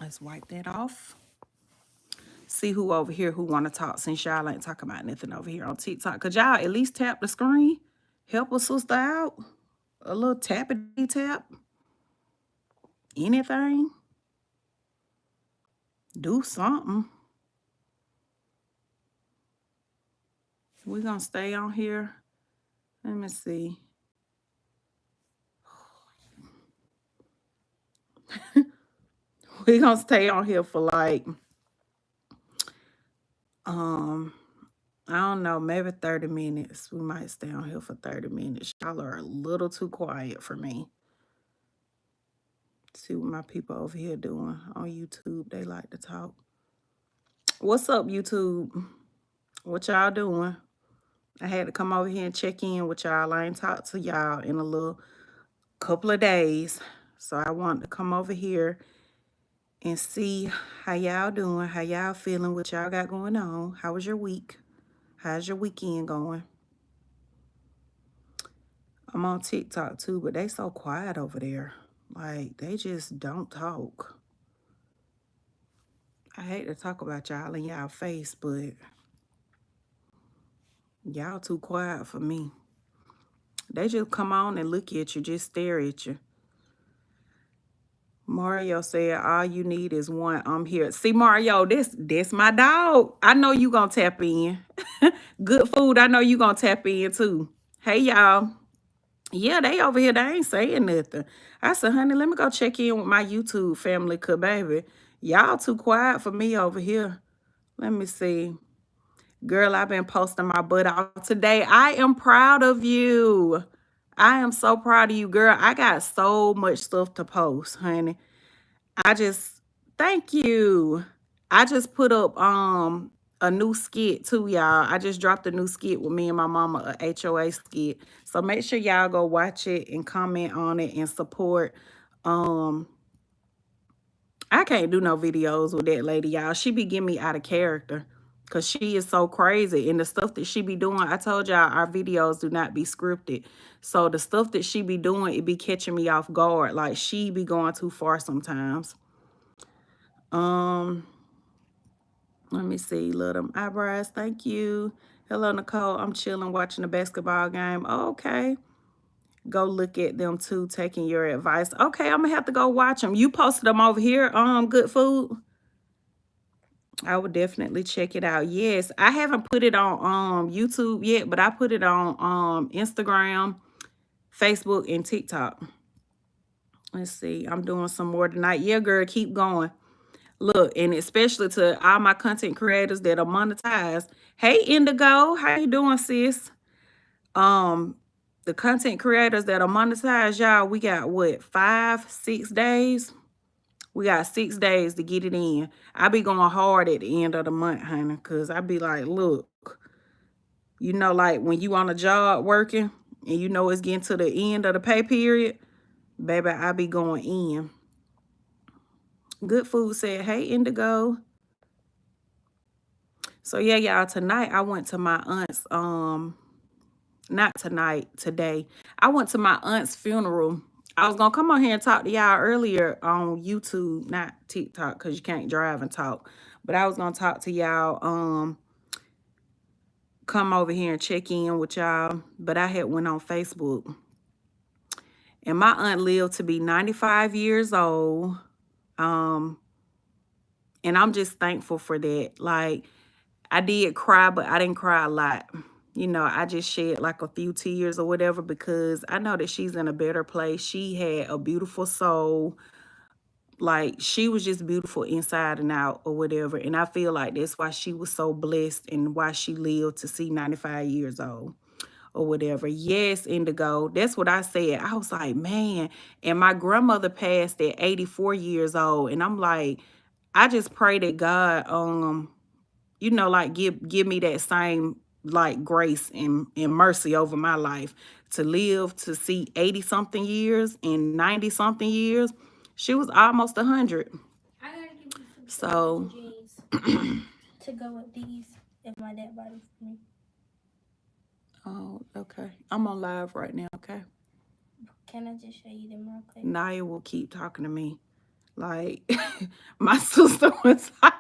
Let's wipe that off. See who over here who want to talk since y'all ain't talking about nothing over here on TikTok. Could y'all at least tap the screen? Help a sister out? A little tappity tap? Anything? Do something. We're going to stay on here. Let me see. We're going to stay on here for like, I don't know, maybe 30 minutes. We might stay on here for 30 minutes. Y'all are a little too quiet for me. See what my people over here doing on YouTube. They like to talk. What's up, YouTube? What y'all doing? I had to come over here and check in with y'all. I ain't talked to y'all in a little couple of days. So I wanted to come over here and see how y'all doing, how y'all feeling, what y'all got going on. How was your week? How's your weekend going? I'm on TikTok too, but they so quiet over there. Like, they just don't talk. I hate to talk about y'all in y'all face, but y'all too quiet for me. They just come on and look at you, just stare at you. Mario said, all you need is one. I'm here. See, Mario, this my dog. I know you gonna tap in. Good food. I know you gonna tap in too. Hey, y'all. Yeah, they over here. They ain't saying nothing. I said, honey, let me go check in with my YouTube family, cause baby, y'all too quiet for me over here. Let me see. Girl, I've been posting my butt off today. I am proud of you. I am so proud of you, girl. I got so much stuff to post, honey. Thank you. I just put up a new skit too, y'all. I just dropped a new skit with me and my mama, a HOA skit. So make sure y'all go watch it and comment on it and support. Um I can't do no videos with that lady, y'all. She be getting me out of character because she is so crazy. And the stuff that she be doing, I told y'all our videos do not be scripted. So the stuff that she be doing, it be catching me off guard. Like, she be going too far sometimes. Let me see. Love them eyebrows. Thank you. Hello, Nicole. I'm chilling, watching the basketball game. Okay. Go look at them too, taking your advice. Okay, I'm gonna have to go watch them. You posted them over here. Good food. I would definitely check it out. Yes, I haven't put it on YouTube yet, but I put it on Instagram, Facebook, and TikTok. Let's see. I'm doing some more tonight. Yeah, girl, keep going. Look, and especially to all my content creators that are monetized. Hey, Indigo, how you doing, sis? The content creators that are monetized, y'all, we got what, 5, 6 days? We got 6 days to get it in. I be going hard at the end of the month, honey, because I be like, look, you know, like when you on a job working and you know it's getting to the end of the pay period, baby, I be going in. Good Food said, hey, Indigo. So yeah, y'all, tonight I went to my aunt's, not tonight, today. I went to my aunt's funeral. I was gonna come on here and talk to y'all earlier on YouTube, not TikTok, because you can't drive and talk. But I was gonna talk to y'all, come over here and check in with y'all. But I had went on Facebook. And my aunt lived to be 95 years old. And I'm just thankful for that. Like, I did cry, but I didn't cry a lot. You know, I just shed like a few tears or whatever because I know that she's in a better place. She had a beautiful soul. Like, she was just beautiful inside and out or whatever. And I feel like that's why she was so blessed and why she lived to see 95 years old or whatever. Yes, Indigo. That's what I said. I was like, man. And my grandmother passed at 84 years old. And I'm like, I just pray that God, you know, like give me that same like grace and mercy over my life to live to see 80 something years and 90 something years. She was almost 100. I gotta give you some So jeans to go with these if my dad bought them for me. oh, okay. I'm on live right now, okay? Can I just show you them real quick? Naya will keep talking to me. Like my sister was like,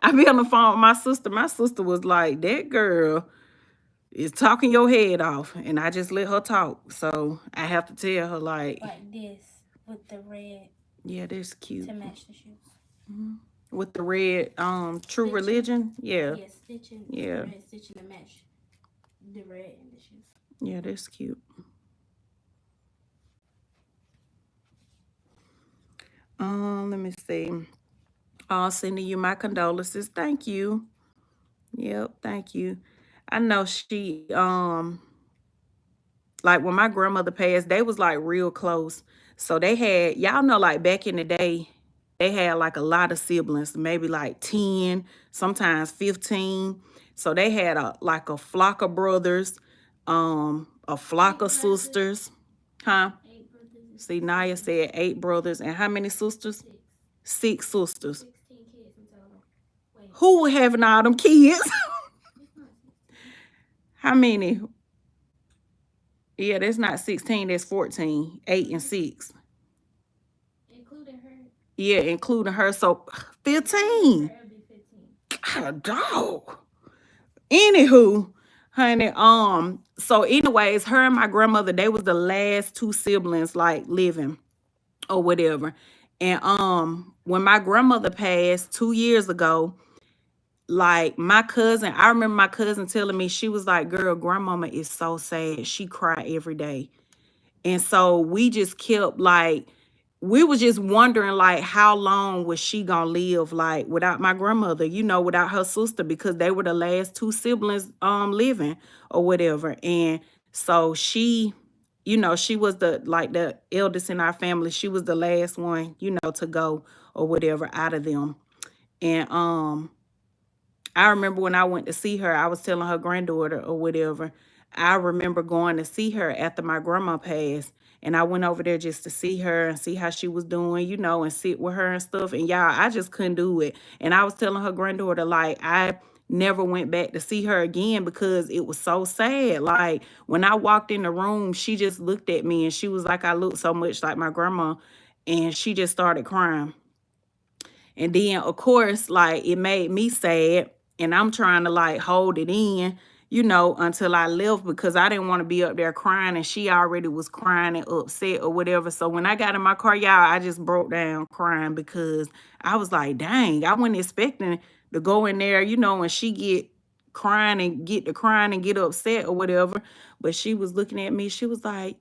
I be on the phone with my sister. My sister was like, that girl is talking your head off. And I just let her talk. So I have to tell her like this with the red yeah, that's cute. to match the shoes. With the red True Stitching. Religion. Yeah. Yeah, stitching. Yeah. Red stitching to match the red in the shoes. Yeah, that's cute. Let me see. Sending you my condolences. Thank you. Yep, thank you. I know she like when my grandmother passed, they was like real close. So they had, y'all know, like back in the day, they had like a lot of siblings, maybe like 10, sometimes 15. So they had a like a flock of brothers, a flock of sisters. Huh? 8 brothers. See, Naya said 8 brothers. And how many sisters? 6 sisters. 16 kids in total. Wait. Who were having all them kids? How many? Yeah, that's not 16, that's 14. 8 and 6. Including her. Yeah, including her. So 15. Her, it'll be 15. God, dog. Anywho, honey, so anyways, her and my grandmother, they was the last 2 siblings like living or whatever. And when my grandmother passed 2 years ago, like my cousin, I remember my cousin telling me, she was like, girl, grandmama is so sad. She cried every day. And so we just kept like, we was just wondering like how long was she gonna live like without my grandmother, you know, without her sister, because they were the last 2 siblings living or whatever. And so she, you know, she was the like the eldest in our family. She was the last one, you know, to go or whatever out of them. And I remember when I went to see her, I was telling her granddaughter or whatever. I remember going to see her after my grandma passed. And I went over there just to see her and see how she was doing, you know, and sit with her and stuff. And y'all, I just couldn't do it. And I was telling her granddaughter, like, I never went back to see her again because it was so sad. Like, when I walked in the room, she just looked at me and she was like, I look so much like my grandma. And she just started crying. And then, of course, like, it made me sad. And I'm trying to, like, hold it in, you know, until I left because I didn't want to be up there crying. And she already was crying and upset or whatever. So when I got in my car, y'all, I just broke down crying because I was like, dang, I wasn't expecting to go in there, you know, and she get crying and get to crying and get upset or whatever. But she was looking at me. She was like,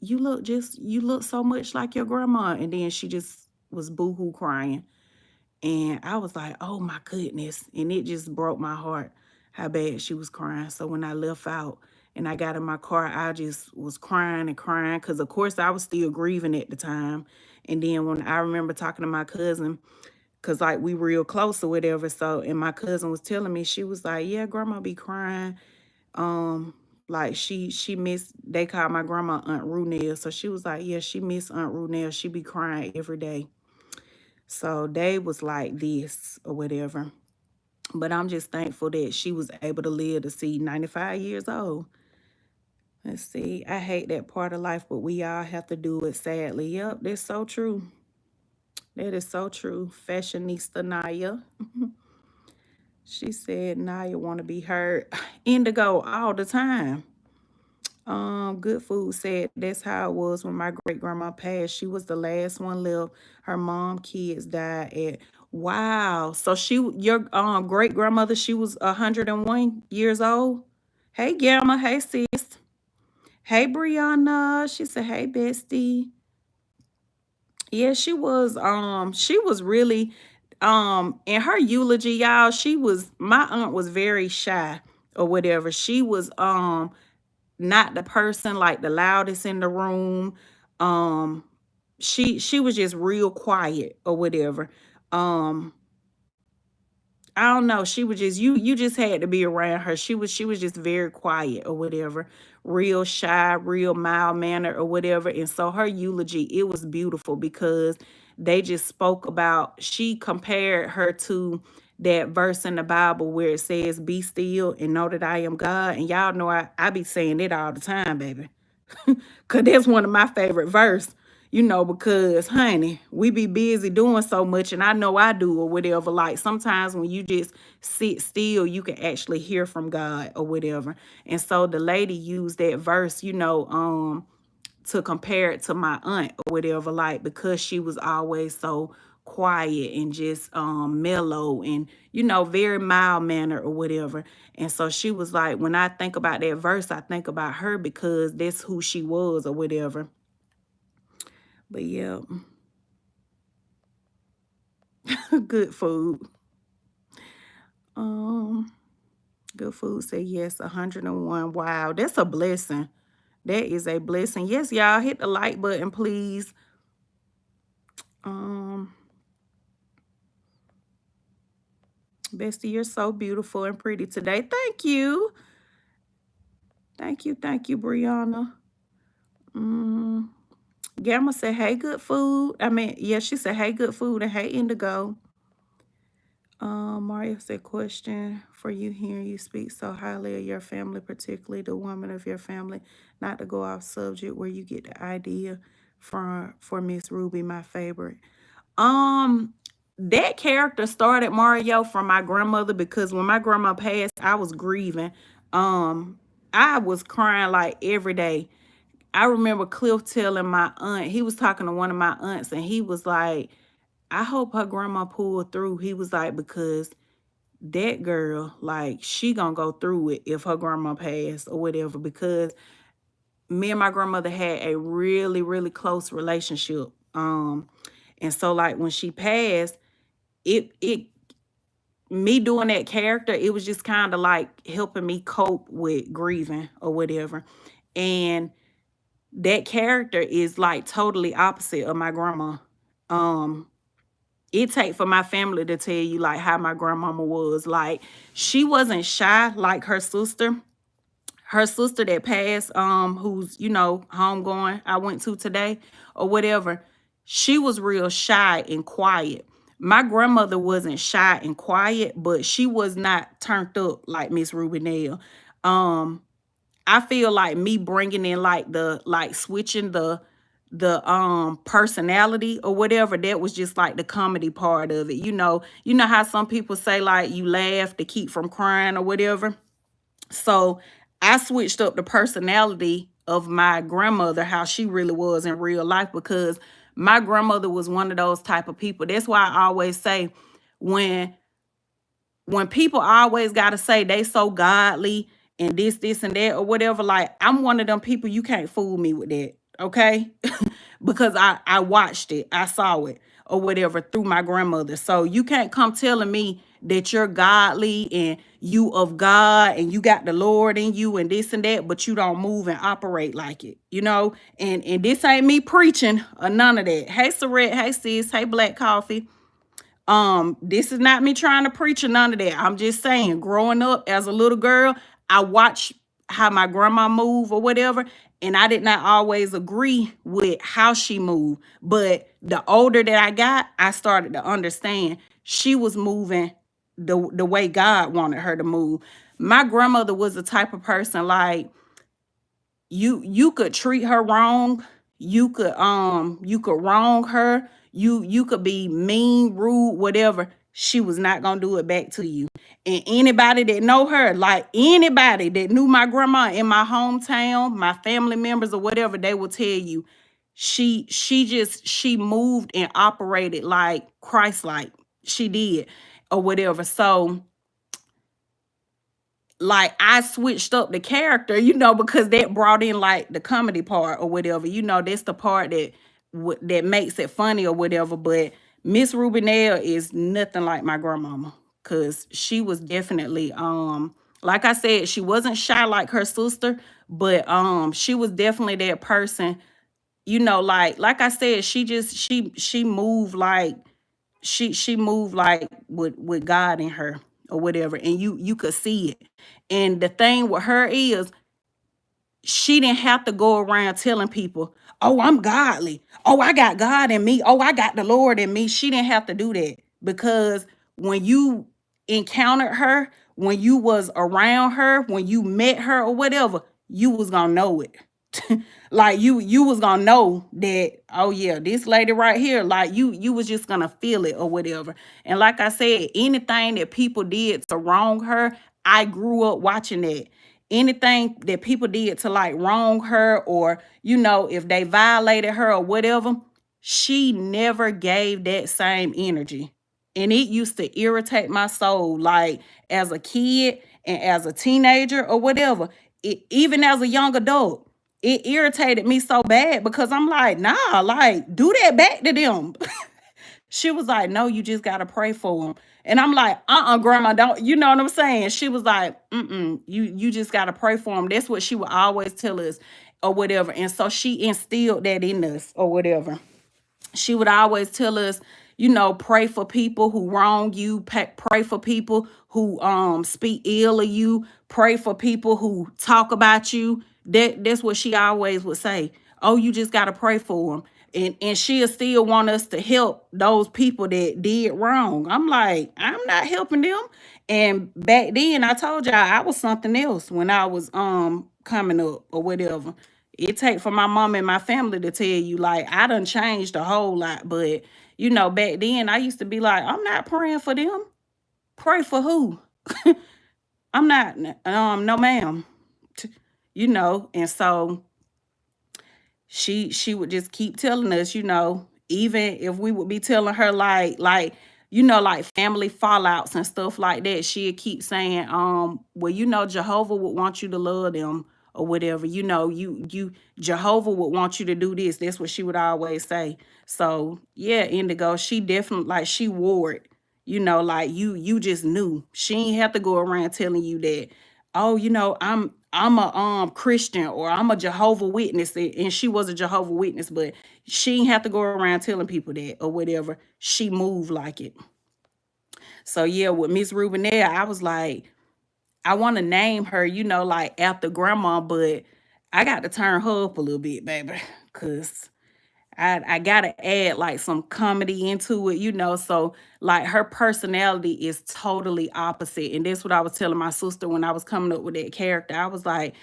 you look so much like your grandma. And then she just was boohoo crying. And I was like, oh my goodness. And it just broke my heart how bad she was crying. So when I left out and I got in my car, I just was crying and crying because, of course, I was still grieving at the time. And then when I remember talking to my cousin, because, like, we real close or whatever. So, and my cousin was telling me, she was like, yeah, grandma be crying. Like she missed, they called my grandma Aunt Runell. So she was like, yeah, she miss Aunt Runell. She be crying every day. So they was like this or whatever. But I'm just thankful that she was able to live to see 95 years old. Let's see. I hate that part of life, but we all have to do it, sadly. Yep, that's so true. That is so true. Fashionista Naya. She said Naya want to be heard. Indigo all the time. Good Food said that's how it was when my great grandma passed. She was the last one left. Her mom kids died at wow. So your great grandmother, she was 101 years old. Hey Gamma, hey sis. Hey Brianna. She said, hey bestie. Yeah, she was really in her eulogy, y'all, my aunt was very shy or whatever. She was not the person like the loudest in the room. Um, she was just real quiet or whatever. Um, I don't know. She was just you just had to be around her. She was just very quiet or whatever, real shy, real mild mannered or whatever. And so her eulogy, it was beautiful because they just spoke about, she compared her to that verse in the Bible where it says, be still and know that I am God. And y'all know I be saying it all the time, baby. Cause that's one of my favorite verse. because honey, we be busy doing so much, and I know I do or whatever. Like sometimes when you just sit still, you can actually hear from God or whatever. And so the lady used that verse, to compare it to my aunt or whatever, like because she was always so quiet and just mellow and very mild manner or whatever. And so she was like, when I think about that verse, I think about her because that's who she was or whatever. But yeah, good food. Um, Good food said yes, 101. Wow, that's a blessing. That is a blessing. Yes, y'all hit the like button, please. Um, Bestie, you're so beautiful and pretty today. Thank you. Thank you, Brianna. Gamma said, hey, good food. I mean, yeah, she said, hey, good food, and hey, Indigo. Mario said, question for you hearing you speak so highly of your family, particularly the woman of your family, not to go off subject where you get the idea for Miss Ruby, my favorite. That character started, Mario, from my grandmother, because when my grandma passed, I was grieving. I was crying like every day. I remember Cliff telling my aunt, he was talking to one of my aunts, and he was like, I hope her grandma pulled through. He was like, because that girl, like, she gonna go through it if her grandma passed or whatever, because me and my grandmother had a really, really close relationship. And so like when she passed, it me doing that character, it was just kind of like helping me cope with grieving or whatever. And that character is like totally opposite of my grandma. Um, it take for my family to tell you like how my grandmama was. Like she wasn't shy like her sister. Her sister that passed, who's, homegoing I went to today or whatever, she was real shy and quiet. My grandmother wasn't shy and quiet, but she was not turned up like Miss Rubinell. I feel like me bringing in like switching the personality or whatever, that was just like the comedy part of it. You know how some people say like you laugh to keep from crying or whatever. So I switched up the personality of my grandmother, how she really was in real life, because my grandmother was one of those type of people. That's why I always say when people always got to say they so godly and this and that or whatever, like I'm one of them people, you can't fool me with that, okay? Because I watched it, I saw it or whatever through my grandmother. So you can't come telling me that you're godly and you of God and you got the Lord in you and this and that, but you don't move and operate like it. And this ain't me preaching or none of that. Hey, Saret, hey, sis, hey, Black Coffee. This is not me trying to preach or none of that. I'm just saying, growing up as a little girl, I watched how my grandma moved or whatever, and I did not always agree with how she moved. But the older that I got, I started to understand she was moving the way God wanted her to move. My grandmother was the type of person like you could treat her wrong, you could wrong her, you could be mean, rude, whatever, she was not gonna do it back to you. And anybody that know her, like anybody that knew my grandma in my hometown, my family members or whatever, they will tell you she moved and operated like Christ, like she did or whatever. So like I switched up the character, because that brought in like the comedy part or whatever. That's the part that makes it funny or whatever. But Miss Rubinell is nothing like my grandmama, because she was definitely like I said, she wasn't shy like her sister, but she was definitely that person. Like I said, she moved like she moved like with God in her or whatever, and you could see it. And the thing with her is she didn't have to go around telling people, oh, I'm godly, oh, I got God in me, oh, I got the Lord in me. She didn't have to do that, because when you encountered her, when you was around her, when you met her or whatever, you was gonna know it. Like you was gonna know that, oh yeah, this lady right here, like you was just gonna feel it or whatever. And like I said, anything that people did to wrong her, I grew up watching that. Anything that people did to like wrong her, or if they violated her or whatever, she never gave that same energy. And it used to irritate my soul, like as a kid and as a teenager or whatever, even as a young adult, it irritated me so bad because I'm like, nah, like do that back to them. She was like, no, you just gotta pray for them. And I'm like, grandma, don't, you know what I'm saying? She was like, you just gotta pray for them. That's what she would always tell us or whatever. And so she instilled that in us or whatever. She would always tell us, pray for people who wrong you, pray for people who speak ill of you, pray for people who talk about you. That's what she always would say. Oh, you just got to pray for them. And she'll still want us to help those people that did wrong. I'm like, I'm not helping them. And back then I told y'all I was something else when I was coming up or whatever. It take for my mom and my family to tell you, like, I done changed a whole lot. But back then I used to be like, I'm not praying for them. Pray for who? I'm not, no ma'am. And so she would just keep telling us, even if we would be telling her like family fallouts and stuff like that, she'd keep saying, well, Jehovah would want you to love them or whatever. You Jehovah would want you to do this. That's what she would always say. So yeah, Indigo, she definitely, like, she wore it. Like you just knew. She ain't have to go around telling you that, oh, I'm a Christian, or I'm a Jehovah Witness. And she was a Jehovah Witness, but she ain't have to go around telling people that or whatever. She moved like it. So yeah, with Miss Rubenell, I was like, I want to name her, like after grandma, but I got to turn her up a little bit, baby, because I gotta add like some comedy into it, So like her personality is totally opposite. And that's what I was telling my sister when I was coming up with that character. I was like,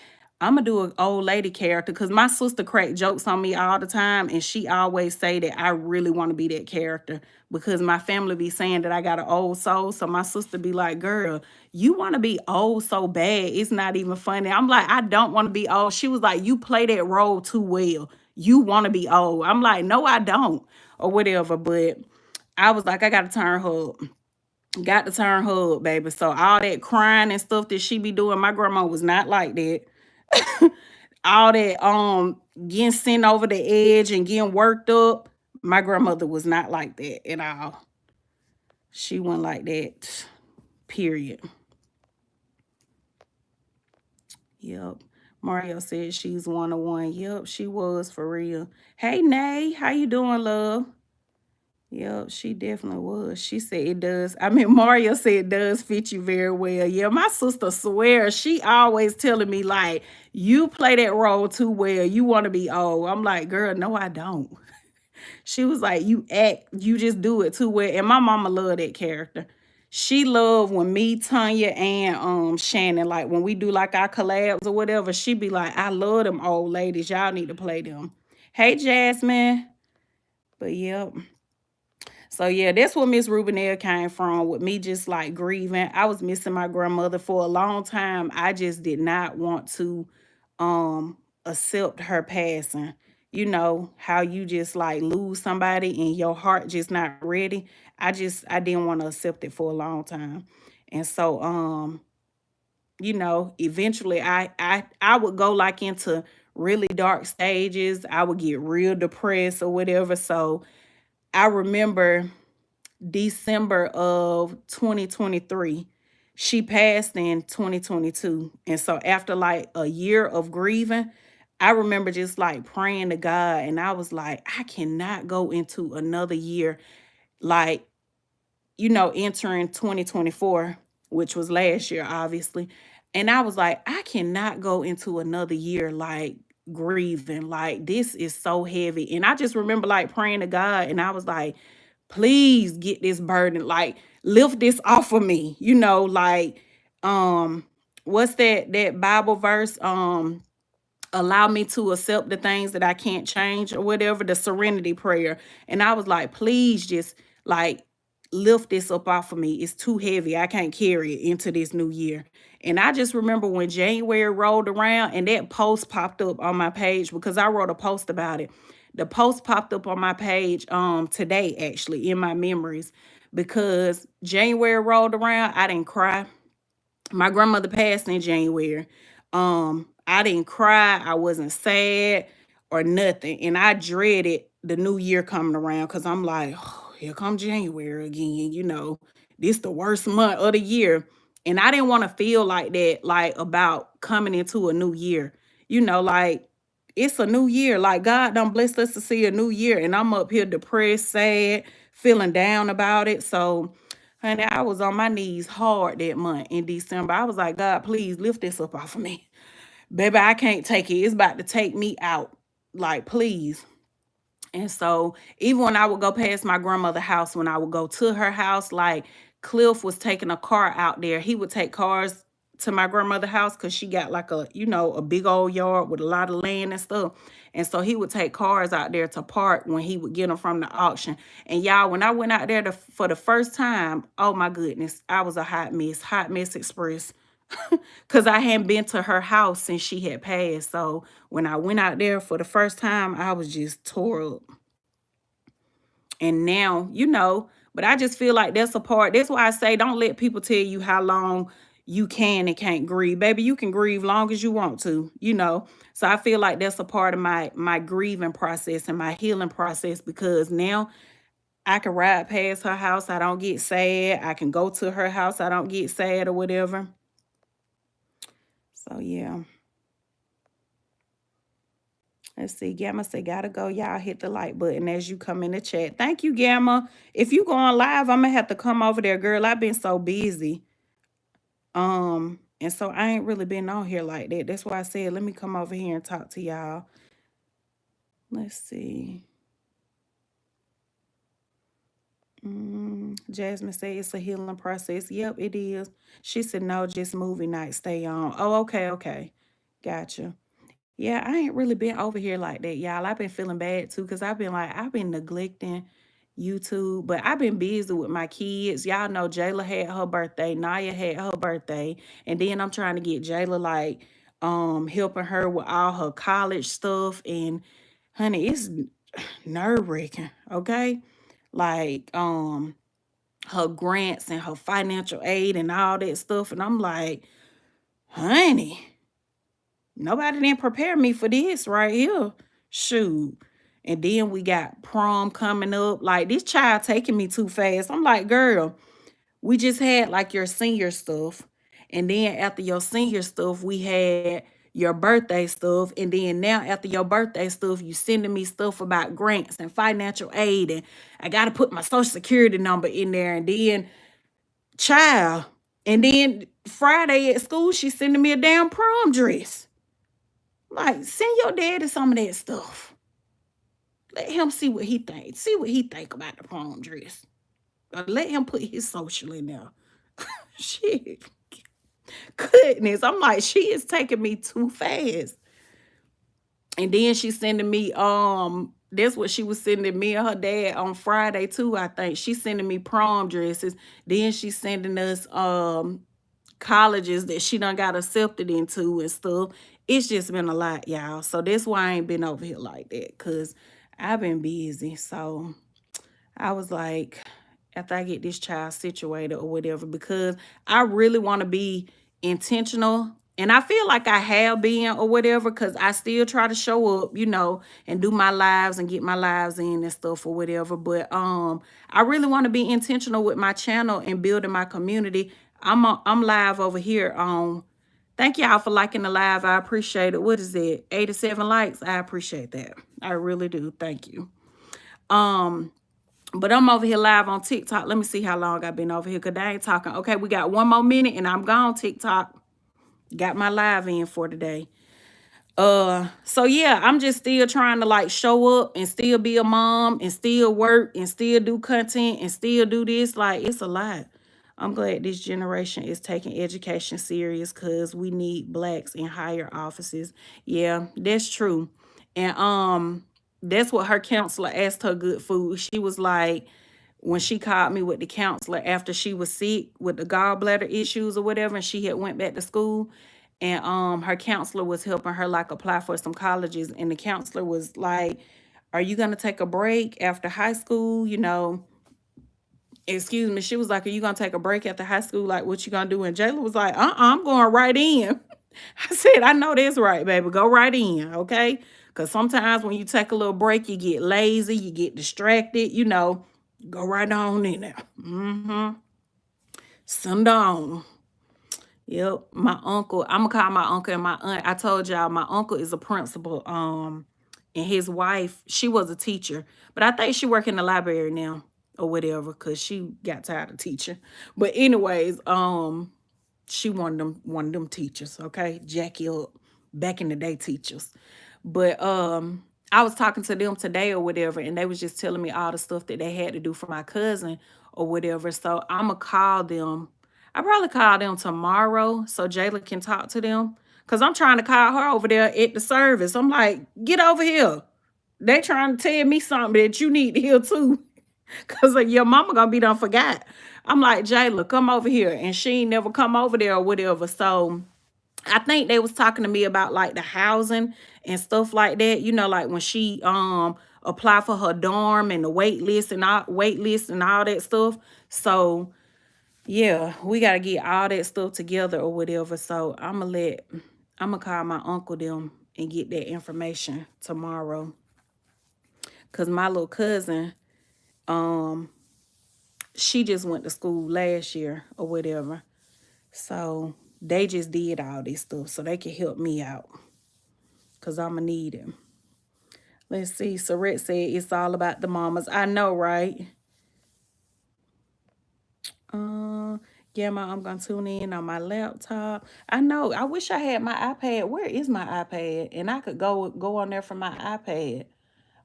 I'm gonna do an old lady character because my sister cracked jokes on me all the time, and she always say that I really want to be that character because my family be saying that I got an old soul. So my sister be like, girl, you want to be old so bad, it's not even funny. I'm like, I don't want to be old. She was like, you play that role too well. You want to be old. I'm like, no, I don't, or whatever. But I was like, I got to turn her up. Got to turn her up, baby. So all that crying and stuff that she be doing, my grandma was not like that. All that getting sent over the edge and getting worked up, my grandmother was not like that at all. She wasn't like that, period. Yep. Mario said she's 101. Yep, she was for real. Hey, Nay, how you doing, love? Yep, she definitely was. She said it does. I mean, Mario said it does fit you very well. Yeah, my sister swears, she always telling me, like, you play that role too well. You want to be old. I'm like, girl, no, I don't. She was like, you just do it too well. And my mama loved that character. She loved when me, Tanya, and Shannon, like when we do like our collabs or whatever, she be like, I love them old ladies. Y'all need to play them. Hey, Jasmine. But yep. So yeah, that's what Miss Rubenell came from, with me just like grieving. I was missing my grandmother for a long time. I just did not want to accept her passing. You know how you just like lose somebody and your heart just not ready. I didn't want to accept it for a long time. And so eventually I would go like into really dark stages. I would get real depressed or whatever. So I remember December of 2023. She passed in 2022. And so after like a year of grieving, I remember just like praying to God, and I was like, I cannot go into another year like, entering 2024, which was last year, obviously. And I was like, I cannot go into another year like grieving. Like, this is so heavy. And I just remember like praying to God, and I was like, please get this burden, like lift this off of me, like, what's that Bible verse? allow me to accept the things that I can't change or whatever, the serenity prayer. And I was like, please just like lift this up off of me. It's too heavy. I can't carry it into this new year. And I just remember when January rolled around and that post popped up on my page because I wrote a post about it. The post popped up on my page today, actually, in my memories, because January rolled around. I didn't cry. My grandmother passed in January. I didn't cry. I wasn't sad or nothing. And I dreaded the new year coming around because I'm like, oh, here come January again. This the worst month of the year. And I didn't want to feel like that, like about coming into a new year. Like it's a new year. Like God done blessed us to see a new year. And I'm up here depressed, sad, feeling down about it. So honey, I was on my knees hard that month in December. I was like, God, please lift this up off of me. Baby, I can't take it. It's about to take me out. Like, please. And so even when I would go past my grandmother's house, when I would go to her house, like Cliff was taking a car out there. He would take cars to my grandmother's house because she got like a big old yard with a lot of land and stuff. And so he would take cars out there to park when he would get them from the auction. And y'all, when I went out there for the first time, oh my goodness, I was a hot mess express. Because I hadn't been to her house since she had passed. So when I went out there for the first time, I was just tore up. And now, but I just feel like that's a part. That's why I say don't let people tell you how long you can and can't grieve. Baby, you can grieve long as you want to. So I feel like that's a part of my grieving process and my healing process because now I can ride past her house. I don't get sad. I can go to her house. I don't get sad or whatever. So yeah. Let's see. Gamma say, gotta go. Y'all hit the like button as you come in the chat. Thank you, Gamma. If you going live, I'm gonna have to come over there, girl. I've been so busy. And so I ain't really been on here like that. That's why I said, let me come over here and talk to y'all. Let's see. Jasmine said it's a healing process. Yep, it is. She said, no, just movie night. Stay on. Oh, okay, okay. Gotcha. Yeah, I ain't really been over here like that, y'all. I've been feeling bad too, because I've been neglecting YouTube, but I've been busy with my kids. Y'all know Jayla had her birthday, Naya had her birthday, and then I'm trying to get Jayla like helping her with all her college stuff. And honey, it's nerve-wracking, okay? Like her grants and her financial aid and all that stuff. And I'm like, honey. Nobody didn't prepare me for this right here. Shoot. And then we got prom coming up. Like this child taking me too fast. I'm like, girl, we just had like your senior stuff. And then after your senior stuff, we had your birthday stuff. And then now after your birthday stuff, you sending me stuff about grants and financial aid. And I gotta put my social security number in there. And then child. And then Friday at school, she's sending me a damn prom dress. Like, send your daddy some of that stuff. Let him see what he thinks. See what he think about the prom dress. Let him put his social in there. Shit. Goodness. I'm like, she is taking me too fast. And then she's sending me, that's what she was sending me and her dad on Friday too, I think. She's sending me prom dresses. Then she's sending us colleges that she done got accepted into and stuff. It's just been a lot, y'all. So that's why I ain't been over here like that, because I've been busy. So I was like, after I get this child situated or whatever, because I really want to be intentional. And I feel like I have been or whatever, because I still try to show up, and do my lives and get my lives in and stuff or whatever. But I really want to be intentional with my channel and building my community. I'm live over here on. Thank y'all for liking the live. I appreciate it. What is it? 87 likes. I appreciate that. I really do. Thank you. But I'm over here live on TikTok. Let me see how long I've been over here, because I ain't talking. Okay, we got one more minute and I'm gone, TikTok. Got my live in for today. So yeah, I'm just still trying to like show up and still be a mom and still work and still do content and still do this. Like, it's a lot. I'm glad this generation is taking education serious because we need blacks in higher offices. Yeah, that's true. And that's what her counselor asked her good food. She was like, when she called me with the counselor after she was sick with the gallbladder issues or whatever, and she had went back to school, and her counselor was helping her like apply for some colleges, and the counselor was like, are you gonna take a break after high school? Excuse me. She was like, are you gonna take a break after high school? Like, what you gonna do? And Jayla was like, I'm going right in. I said, I know that's right, baby. Go right in, okay? Because sometimes when you take a little break, you get lazy, you get distracted, go right on in there. Send on. Yep. My uncle, I'm gonna call my uncle and my aunt. I told y'all my uncle is a principal. And his wife, she was a teacher, but I think she work in the library now or whatever, because she got tired of teaching. But anyways, she one of them teachers, okay? Jackie up, back in the day teachers. But I was talking to them today or whatever, and they was just telling me all the stuff that they had to do for my cousin or whatever. So I'ma call them. I probably call them tomorrow so Jayla can talk to them. Cause I'm trying to call her over there at the service. I'm like, get over here. They trying to tell me something that you need to hear too. Cause like, your mama gonna be done forgot. I'm like, Jayla, come over here. And she ain't never come over there or whatever. So I think they was talking to me about like the housing and stuff like that. Like when she applied for her dorm and the wait list and all that stuff. So yeah, we gotta get all that stuff together or whatever. So I'ma call my uncle them and get that information tomorrow. Cause my little cousin, she just went to school last year or whatever. So they just did all this stuff so they can help me out. Cause I'ma need him. Let's see. Saret said it's all about the mamas. I know, right? Uh, yeah, I'm gonna tune in on my laptop. I know. I wish I had my iPad. Where is my iPad? And I could go on there from my iPad.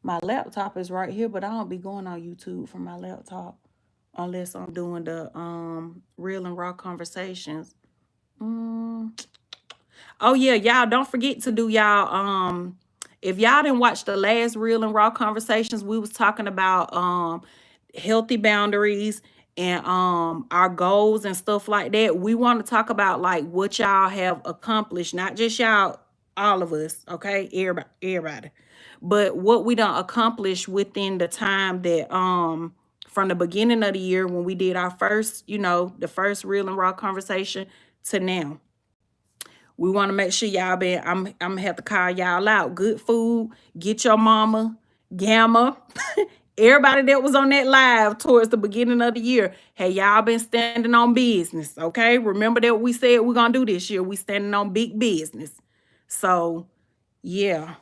My laptop is right here, but I don't be going on YouTube from my laptop unless I'm doing the real and raw conversations. Mm. Oh yeah, y'all don't forget to do y'all if y'all didn't watch the last real and raw conversations, we was talking about healthy boundaries and our goals and stuff like that. We want to talk about like what y'all have accomplished, not just y'all, all of us, okay? Everybody. But what we done accomplished within the time that from the beginning of the year when we did our first, the first real and raw conversation to now. We want to make sure y'all I'm gonna have to call y'all out. Good food, get your mama, Gamma, everybody that was on that live towards the beginning of the year. Hey, y'all been standing on business, okay? Remember that we said we're gonna do this year. We standing on big business. So yeah.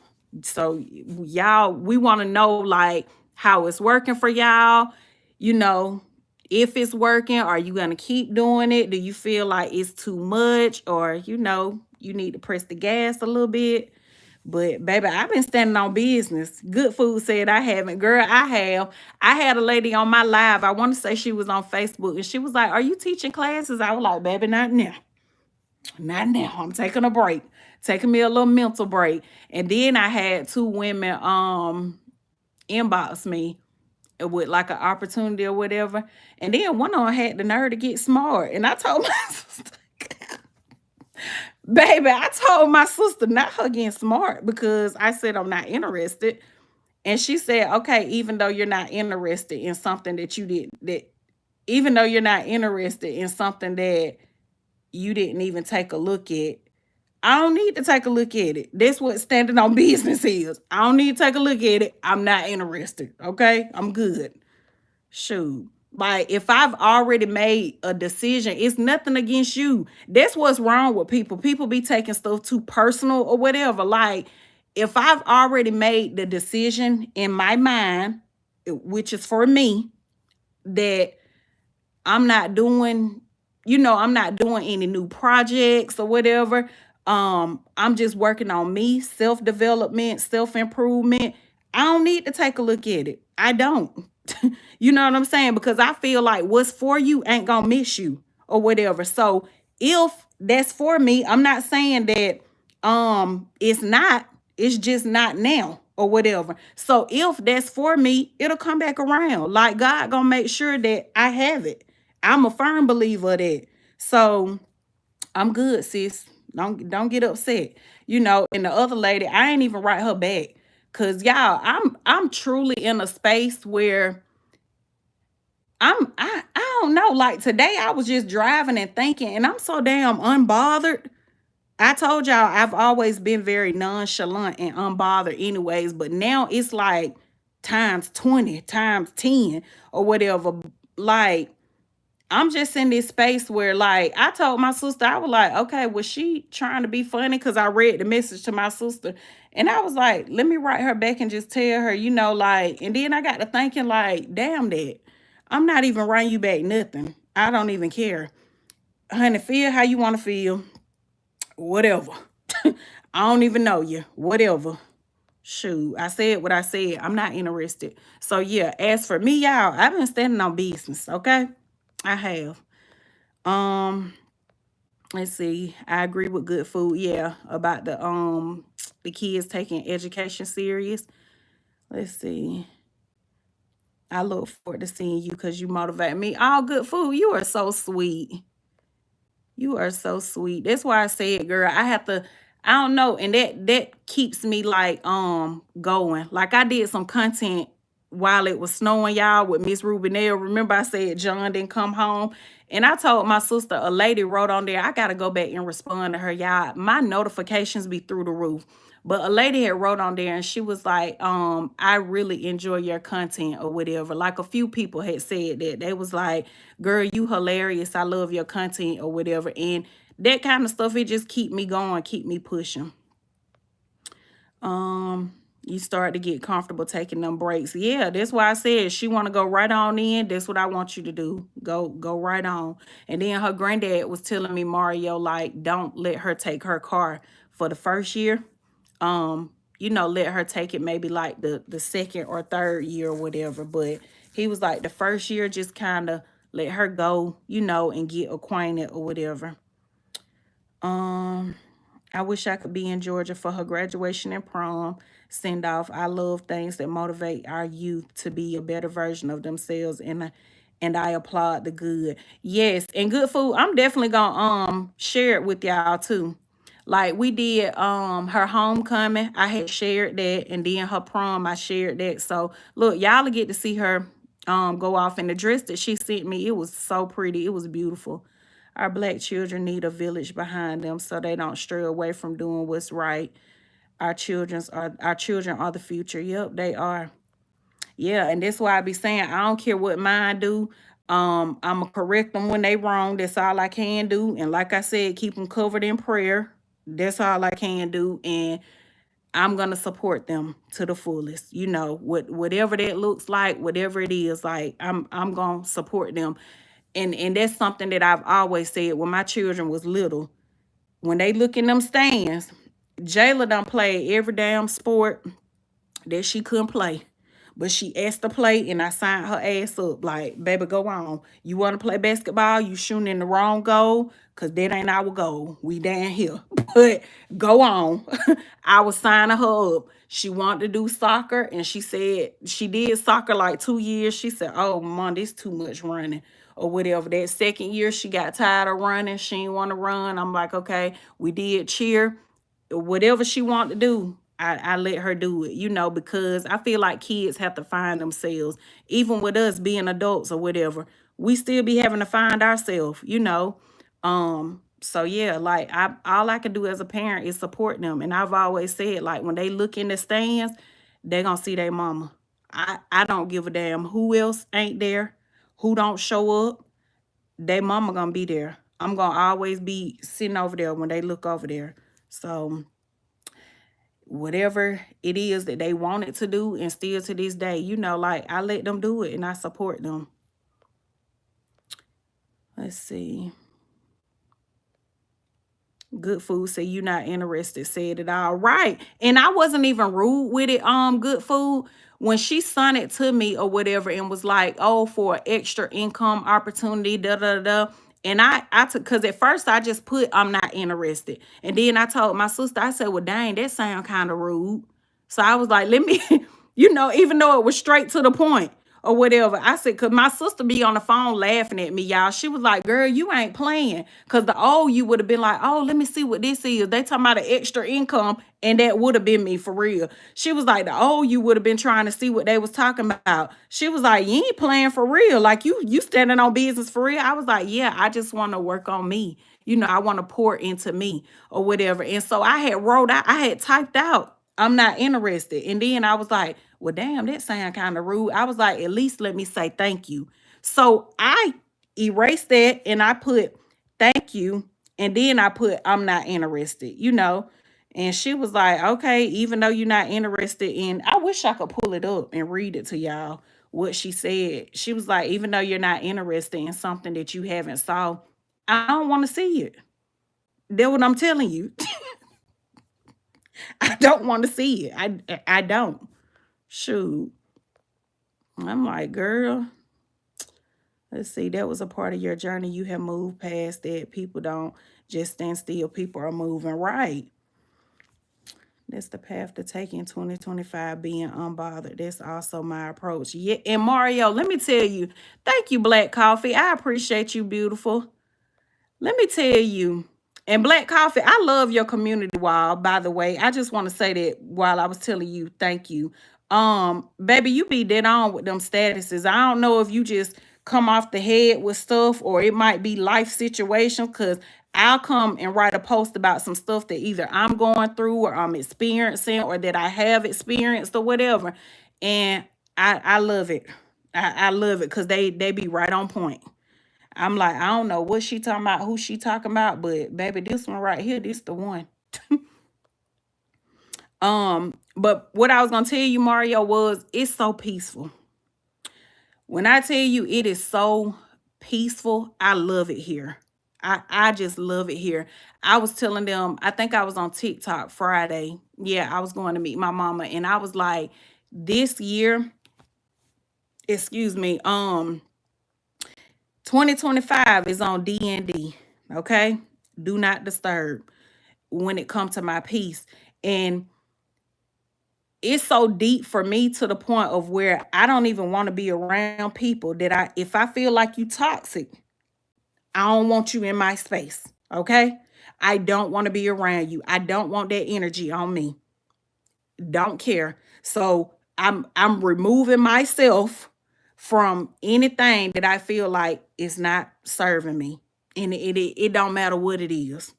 So y'all, we want to know like how it's working for y'all, you know, if it's working, are you gonna keep doing it? Do you feel like it's too much, or you need to press the gas a little bit? But baby, I've been standing on business. Good food said I haven't. Girl, I have. I had a lady on my live. I want to say she was on Facebook, and she was like, are you teaching classes? I was like, baby, not now. Not now. I'm taking a break. Taking me a little mental break. And then I had two women inbox me with like an opportunity or whatever. And then one of them had the nerve to get smart. And I told my sister, baby, I told my sister not her getting smart because I said I'm not interested. And she said, okay, even though you're not interested in something that you did that even though you're not interested in something that you didn't even take a look at, I don't need to take a look at it. That's what standing on business is. I don't need to take a look at it. I'm not interested. Okay? I'm good. Shoot. Like if I've already made a decision, it's nothing against you. That's what's wrong with people. People be taking stuff too personal or whatever. Like if I've already made the decision in my mind, which is for me, that I'm not doing, I'm not doing any new projects or whatever. I'm just working on me, self-development, self-improvement. I don't need to take a look at it. I don't. You know what I'm saying? Because I feel like what's for you ain't gonna miss you or whatever. So if that's for me, I'm not saying that it's not, it's just not now or whatever. So if that's for me, it'll come back around. Like God gonna make sure that I have it. I'm a firm believer of that. So I'm good, sis. Don't get upset. And the other lady, I ain't even write her back. Cause y'all, I'm truly in a space where I don't know. Like today I was just driving and thinking, and I'm so damn unbothered. I told y'all I've always been very nonchalant and unbothered anyways, but now it's like times 20, times 10 or whatever. Like I'm just in this space where, like, I told my sister, I was like, okay, was she trying to be funny? Because I read the message to my sister. And I was like, let me write her back and just tell her, like, and then I got to thinking, like, damn that. I'm not even writing you back nothing. I don't even care. Honey, feel how you want to feel. Whatever. I don't even know you. Whatever. Shoot, I said what I said. I'm not interested. So yeah, as for me, y'all, I've been standing on business, okay? I have. Um, let's see. I agree with good food. Yeah, about the kids taking education serious. Let's see. I look forward to seeing you because you motivate me. All good food. You are so sweet. You are so sweet. That's why I said, girl, I have to, I don't know, and that keeps me like going. Like I did some content while it was snowing, y'all, with Miss Rubinell. Remember I said John didn't come home? And I told my sister, a lady wrote on there, I gotta go back and respond to her, y'all. My notifications be through the roof. But a lady had wrote on there and she was like, I really enjoy your content or whatever. Like a few people had said that. They was like, girl, you hilarious. I love your content or whatever. And that kind of stuff, it just keep me going, keep me pushing. You start to get comfortable taking them breaks. Yeah, that's why I said she want to go right on in. That's what I want you to do. Go right on. And then her granddad was telling me, Mario, like, don't let her take her car for the first year. Let her take it maybe like the second or third year or whatever. But he was like the first year, just kind of let her go, and get acquainted or whatever. I wish I could be in Georgia for her graduation and prom send off. I love things that motivate our youth to be a better version of themselves, and I applaud the good. Yes, and good food. I'm definitely gonna share it with y'all too. Like we did her homecoming, I had shared that, and then her prom, I shared that. So look, y'all will get to see her go off, in the dress that she sent me. It was so pretty. It was beautiful. Our black children need a village behind them so they don't stray away from doing what's right. Our children are the future. Yep, they are. Yeah, and that's why I be saying I don't care what mine do. I'ma correct them when they wrong. That's all I can do. And like I said, keep them covered in prayer. That's all I can do. And I'm gonna support them to the fullest. Whatever that looks like, whatever it is, like I'm gonna support them. And that's something that I've always said when my children was little. When they look in them stands, Jayla done played every damn sport that she couldn't play. But she asked to play and I signed her ass up. Like, baby, go on. You want to play basketball? You shooting in the wrong goal? Because that ain't our goal. We down here. But go on. I was signing her up. She wanted to do soccer and she said she did soccer like 2 years. She said, oh, Mom, this too much running or whatever. That second year, she got tired of running. She didn't want to run. I'm like, okay, we did cheer. Whatever she wanted to do, I let her do it, because I feel like kids have to find themselves. Even with us being adults or whatever, we still be having to find ourselves. So yeah, like all I can do as a parent is support them. And I've always said, like, when they look in the stands, they're gonna see their mama. I don't give a damn who else ain't there, who don't show up. They mama gonna be there. I'm gonna always be sitting over there when they look over there. So whatever it is that they wanted to do, and still to this day, like, I let them do it and I support them. Let's see. Good food say you not interested, said it all right. And I wasn't even rude with it. Good food. when she sent it to me or whatever and was like, oh, for extra income opportunity, da da da. And I took, because at first I just put I'm not interested. And then I told my sister, I said, well, dang, that sound kind of rude. So I was like, let me, even though it was straight to the point or whatever. I said, because my sister be on the phone laughing at me, y'all. She was like, girl, you ain't playing. Because the old you would have been like, oh, let me see what this is. They talking about an extra income. And that would have been me for real. She was like, the old you would have been trying to see what they was talking about. She was like, you ain't playing for real. Like you standing on business for real. I was like, yeah, I just want to work on me. I want to pour into me or whatever. And so I had typed out, I'm not interested. And then I was like, well, damn, that sound kind of rude. I was like, at least let me say thank you. So I erased that and I put thank you. And then I put I'm not interested. And she was like, okay, even though you're not interested in, I wish I could pull it up and read it to y'all what she said. She was like, even though you're not interested in something that you haven't saw, I don't want to see it. That's what I'm telling you. I don't want to see it. I don't. Shoot. I'm like, girl, let's see. That was a part of your journey. You have moved past that. People don't just stand still. People are moving right. That's the path to take in 2025, being unbothered. That's also my approach. Yeah, and Mario, let me tell you, thank you, Black Coffee. I appreciate you, beautiful. Let me tell you, and Black Coffee, I love your community wall, by the way. I just want to say that while I was telling you, thank you. Baby, you be dead on with them statuses. I don't know if you just come off the head with stuff or it might be life situations, because I'll come and write a post about some stuff that either I'm going through or I'm experiencing or that I have experienced or whatever. And I love it. I love it because they be right on point. I'm like, I don't know what she talking about, who she talking about, but baby, this one right here, this the one. But what I was gonna tell you, Mario, was it's so peaceful. When I tell you it is so peaceful, I love it here. I just love it here. I was telling them, I think I was on TikTok Friday. Yeah, I was going to meet my mama, and I was like, this year, excuse me, 2025 is on D&D. Okay, do not disturb when it comes to my peace. And it's so deep for me to the point of where I don't even want to be around people that if I feel like you toxic, I don't want you in my space. Okay, I don't want to be around you. I don't want that energy on me. Don't care. So I'm removing myself from anything that I feel like is not serving me. And it don't matter what it is.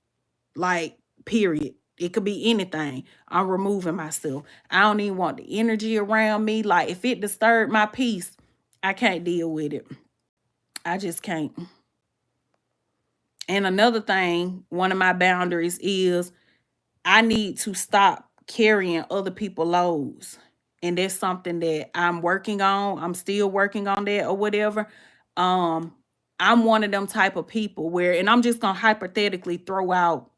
Like, period. It could be anything. I'm removing myself. I don't even want the energy around me. Like, if it disturbed my peace, I can't deal with it. I just can't. And another thing, one of my boundaries is I need to stop carrying other people's loads. And that's something that I'm working on. I'm still working on that or whatever. Um, I'm one of them type of people where, and I'm just gonna hypothetically throw out,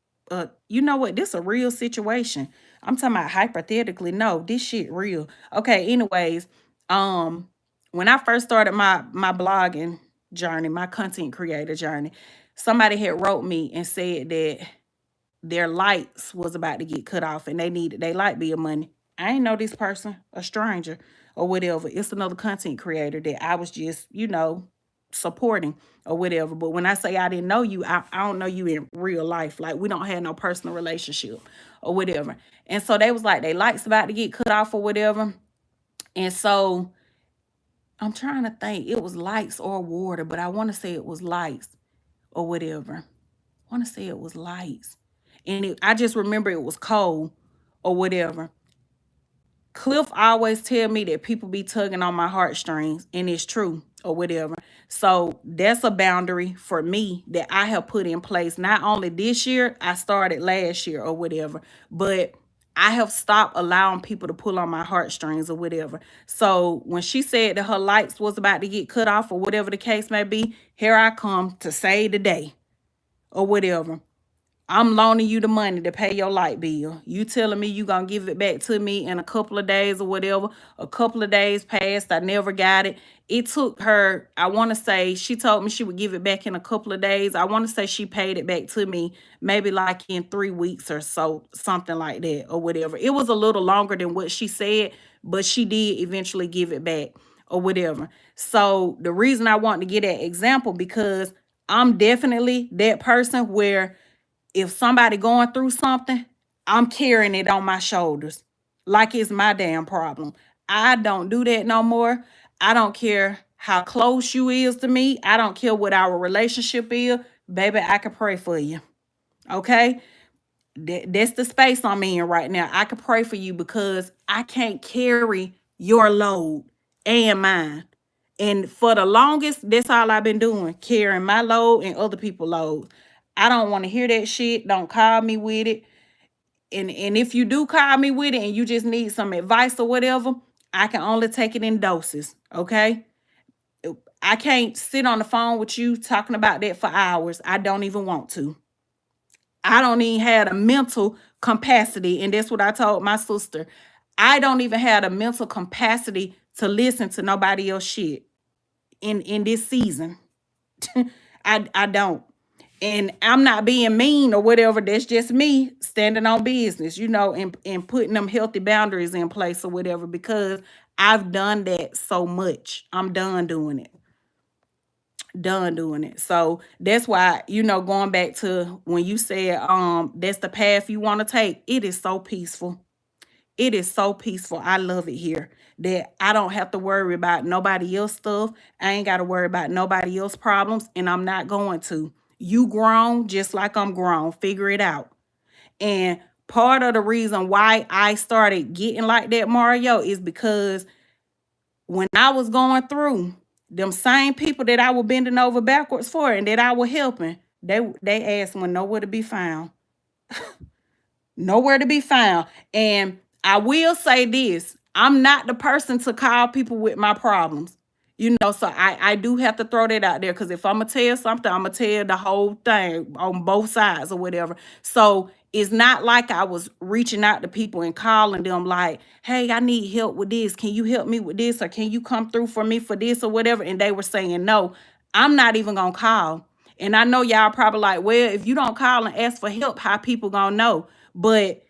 you know what, this a real situation. I'm talking about hypothetically. No, this shit real. Okay, anyways, um, when I first started my blogging journey, my content creator journey, somebody had wrote me and said that their lights was about to get cut off and they needed their light bill money. I ain't know this person, a stranger or whatever. It's another content creator that I was just, supporting or whatever. But when I say I didn't know you, I don't know you in real life. Like, we don't have no personal relationship or whatever. And so they was like, they lights about to get cut off or whatever. And so I'm trying to think, it was lights or water, but I want to say it was lights or whatever. I want to say it was lights. And I just remember it was cold or whatever. Cliff always tell me that people be tugging on my heartstrings, and it's true or whatever. So that's a boundary for me that I have put in place. Not only this year, I started last year or whatever, but I have stopped allowing people to pull on my heartstrings or whatever. So when she said that her lights was about to get cut off or whatever the case may be, here I come to save the day or whatever. I'm loaning you the money to pay your light bill. You telling me you gonna give it back to me in a couple of days or whatever. A couple of days passed. I never got it. It took her, I want to say, she told me she would give it back in a couple of days. I want to say she paid it back to me maybe like in 3 weeks or so, something like that or whatever. It was a little longer than what she said, but she did eventually give it back or whatever. So the reason I want to get that example, because I'm definitely that person where if somebody going through something, I'm carrying it on my shoulders like it's my damn problem. I don't do that no more. I don't care how close you is to me. I don't care what our relationship is. Baby, I can pray for you. Okay? That's the space I'm in right now. I can pray for you because I can't carry your load and mine. And for the longest, that's all I've been doing, carrying my load and other people's loads. I don't want to hear that shit. Don't call me with it. And if you do call me with it and you just need some advice or whatever, I can only take it in doses. Okay. I can't sit on the phone with you talking about that for hours. I don't even want to. I don't even have a mental capacity. And that's what I told my sister. I don't even have a mental capacity to listen to nobody else shit in this season. I don't. And I'm not being mean or whatever. That's just me standing on business, and putting them healthy boundaries in place or whatever, because I've done that so much. I'm done doing it. Done doing it. So that's why, going back to when you said that's the path you want to take, it is so peaceful. It is so peaceful. I love it here that I don't have to worry about nobody else stuff. I ain't got to worry about nobody else problems, and I'm not going to. You grown just like I'm grown. Figure it out. And part of the reason why I started getting like that, Mario, is because when I was going through, them same people that I was bending over backwards for and that I was helping, they asked when nowhere to be found. Nowhere to be found. And I will say this, I'm not the person to call people with my problems. So I do have to throw that out there, because if I'm going to tell something, I'm going to tell the whole thing on both sides or whatever. So it's not like I was reaching out to people and calling them like, hey, I need help with this. Can you help me with this? Or can you come through for me for this or whatever? And they were saying no. I'm not even going to call. And I know y'all probably like, well, if you don't call and ask for help, how people going to know? But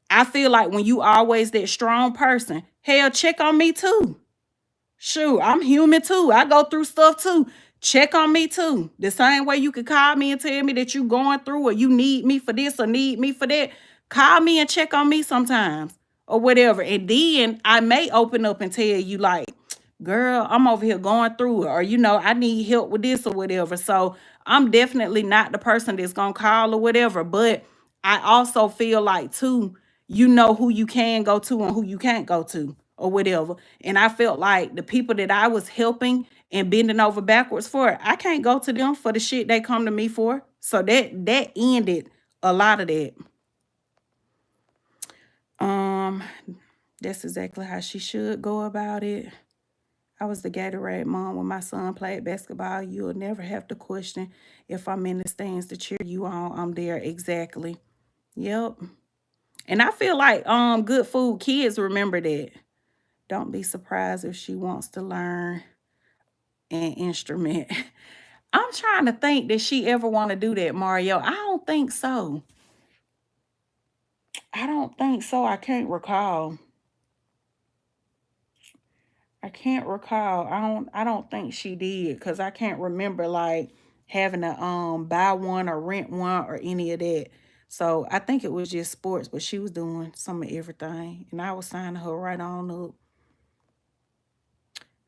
I feel like when you always that strong person, hell, check on me too. Shoot, I'm human too. I go through stuff too. Check on me too. The same way you could call me and tell me that you going through or you need me for this or need me for that. Call me and check on me sometimes or whatever. And then I may open up and tell you like, girl, I'm over here going through it, or I need help with this or whatever. So I'm definitely not the person that's gonna call or whatever. But I also feel like too, who you can go to and who you can't go to or whatever. And I felt like the people that I was helping and bending over backwards for, I can't go to them for the shit they come to me for. So that ended a lot of that. Um, that's exactly how she should go about it. I was the Gatorade mom when my son played basketball. You'll never have to question if I'm in the stands to cheer you on. I'm there. Exactly. Yep. And I feel like good food, kids remember that. Don't be surprised if she wants to learn an instrument. I'm trying to think, did she ever want to do that, Mario? I don't think so. I don't think so. I can't recall. I can't recall. I don't think she did, because I can't remember like having to buy one or rent one or any of that. So I think it was just sports, but she was doing some of everything. And I was signing her right on up.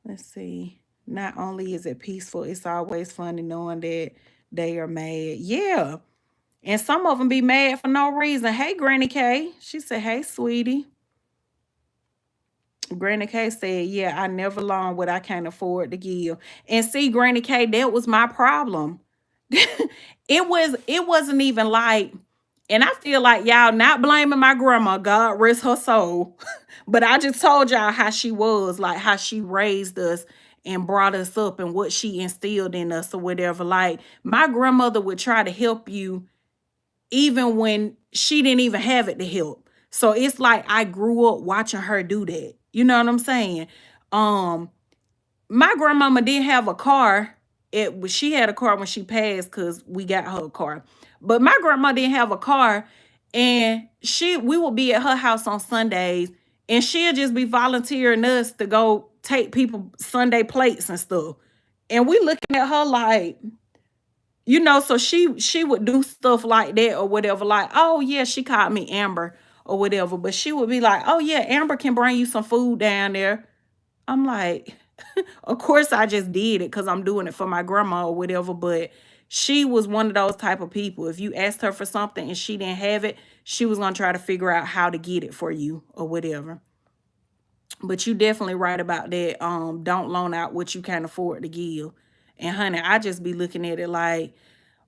Let's see. Not only is it peaceful, it's always funny knowing that they are mad. Yeah. And some of them be mad for no reason. Hey, Granny K. She said, hey, sweetie. Granny K said, yeah, I never loan what I can't afford to give. And see, Granny K, that was my problem. It wasn't even like, and I feel like y'all not blaming my grandma, God rest her soul. But I just told y'all how she was, like how she raised us and brought us up and what she instilled in us or whatever. Like my grandmother would try to help you even when she didn't even have it to help. So it's like I grew up watching her do that. You know what I'm saying? Um, my grandmama didn't have a car. She had a car when she passed because we got her a car. But my grandma didn't have a car, and we would be at her house on Sundays, and she'll just be volunteering us to go take people Sunday plates and stuff. And we looking at her like, so she would do stuff like that or whatever. Like, oh yeah, she called me Amber or whatever, but she would be like, oh yeah, Amber can bring you some food down there. I'm like, of course I just did it because I'm doing it for my grandma or whatever. But she was one of those type of people. If you asked her for something and she didn't have it, she was gonna try to figure out how to get it for you or whatever. But you definitely right about that. Don't loan out what you can't afford to give. And honey, I just be looking at it like,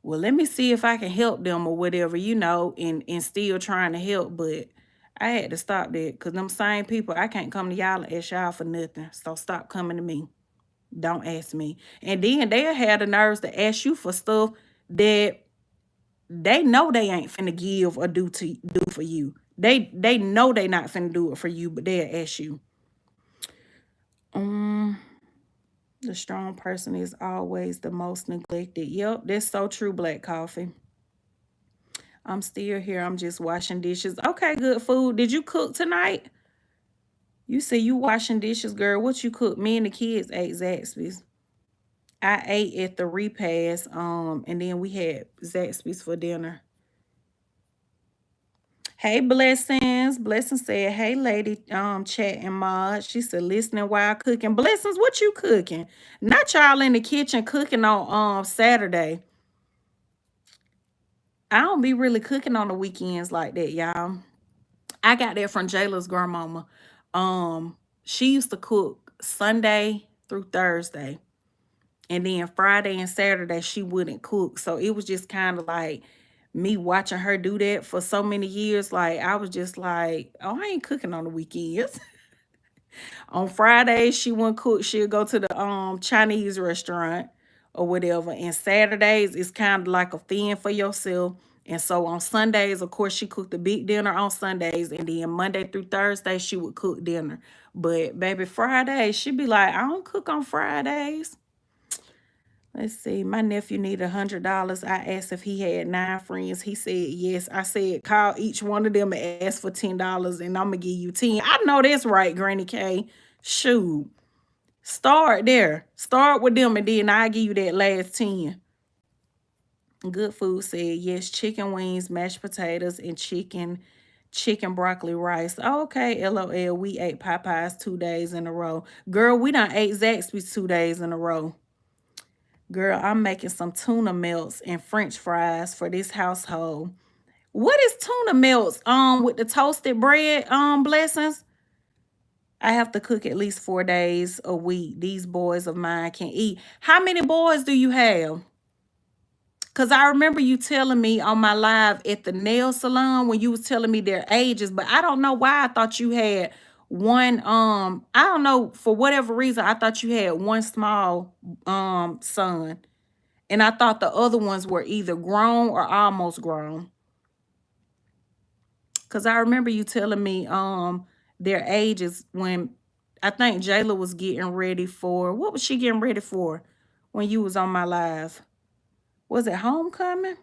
well, let me see if I can help them or whatever, and still trying to help. But I had to stop that because them same people, I can't come to y'all and ask y'all for nothing. So stop coming to me. Don't ask me. And then they'll have the nerves to ask you for stuff that they know they ain't finna give or do for you. They know they not finna do it for you, but they'll ask you. Um, the strong person is always the most neglected. Yep, that's so true, Black Coffee. I'm still here. I'm just washing dishes. Okay, good food. Did you cook tonight? You say you washing dishes, girl. What you cook? Me and the kids ate Zaxby's. I ate at the repast, and then we had Zaxby's for dinner. Hey, Blessings. Blessings said, hey, lady, chat and mod. She said, listening while cooking. Blessings, what you cooking? Not y'all in the kitchen cooking on Saturday. I don't be really cooking on the weekends like that, y'all. I got that from Jayla's grandmama. She used to cook Sunday through Thursday. And then Friday and Saturday she wouldn't cook. So it was just kind of like me watching her do that for so many years. Like I was just like, oh, I ain't cooking on the weekends. On Fridays, she wouldn't cook. She'll go to the Chinese restaurant or whatever. And Saturdays is kind of like a thing for yourself. And so on Sundays, of course, she cooked a big dinner on Sundays. And then Monday through Thursday, she would cook dinner. But baby, Fridays, she'd be like, I don't cook on Fridays. Let's see. My nephew needed $100. I asked if he had 9 friends. He said yes. I said call each one of them and ask for $10, and I'm gonna give you 10. I know that's right, Granny K. Shoot. Start there. Start with them, and then I'll give you that last 10. Good Food said yes. Chicken wings, mashed potatoes, and chicken broccoli rice. Okay, LOL. We ate Popeyes 2 days in a row. Girl, we done ate Zaxby's 2 days in a row. Girl, I'm making some tuna melts and French fries for this household. What is tuna melts with the toasted bread blessings? I have to cook at least 4 days a week. These boys of mine can eat. How many boys do you have? Because I remember you telling me on my live at the nail salon when you was telling me their ages, but I don't know why I thought you had one. I don't know, for whatever reason, I thought you had one small son. And I thought the other ones were either grown or almost grown. Cause I remember you telling me their ages when I think Jayla was getting ready for, what was she getting ready for when you was on my live? Was it homecoming?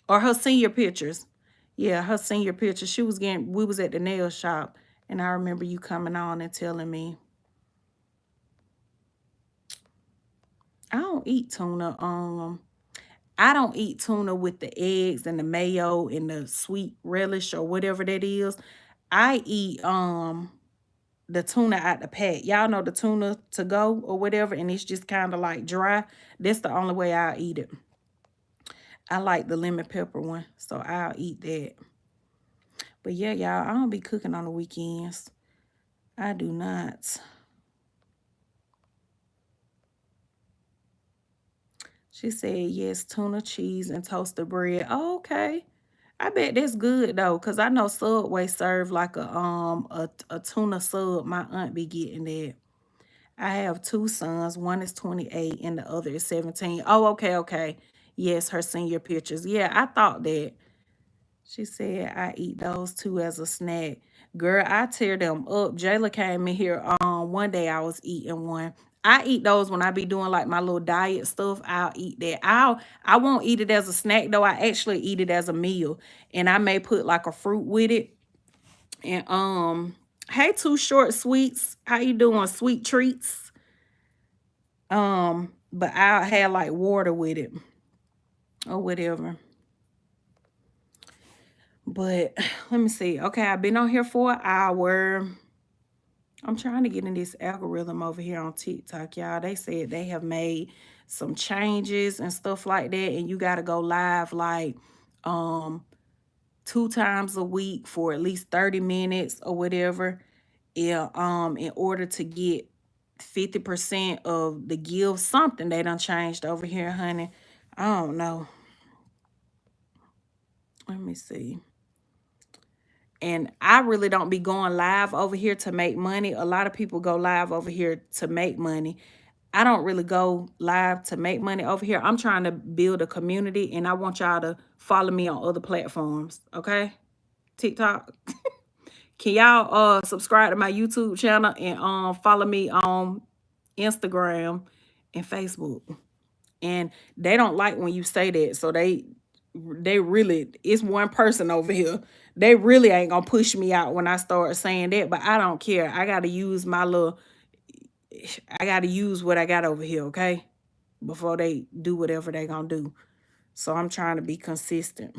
Or her senior pictures? Yeah, her senior pictures. We was at the nail shop, and I remember you coming on and telling me. I don't eat tuna. I don't eat tuna with the eggs and the mayo and the sweet relish or whatever that is. I eat the tuna out the pack. Y'all know the tuna to go or whatever, and it's just kind of like dry. That's the only way I eat it. I like the lemon pepper one, so I'll eat that. But yeah, y'all, I don't be cooking on the weekends. I do not. She said, yes, tuna, cheese, and toasted bread. Oh, okay. I bet that's good though, cause I know Subway serve like a tuna sub. My aunt be getting that. I have 2 sons. One is 28 and the other is 17. Oh, okay, okay. Yes, her senior pictures. Yeah, I thought that. She said I eat those too as a snack. Girl, I tear them up. Jayla came in here one day I was eating one. I eat those when I be doing like my little diet stuff. I'll eat that. I won't eat it as a snack though. I actually eat it as a meal. And I may put like a fruit with it. And hey, Too Short Sweets. How you doing? Sweet treats. But I'll have like water with it or whatever. But let me see. Okay, I've been on here for an hour. I'm trying to get in this algorithm over here on TikTok, y'all. They said they have made some changes and stuff like that, and you got to go live like um 2 times a week for at least 30 minutes or whatever. Yeah, in order to get 50% of the give, something they done changed over here, honey. I don't know. Let me see. And I really don't be going live over here to make money. A lot of people go live over here to make money. I don't really go live to make money over here. I'm trying to build a community, and I want y'all to follow me on other platforms, okay? TikTok. Can y'all subscribe to my YouTube channel and follow me on Instagram and Facebook? And they don't like when you say that, so they really, it's one person over here. They really ain't gonna push me out when I start saying that, but I don't care. I gotta use what I got over here, okay? Before they do whatever they gonna do. So I'm trying to be consistent.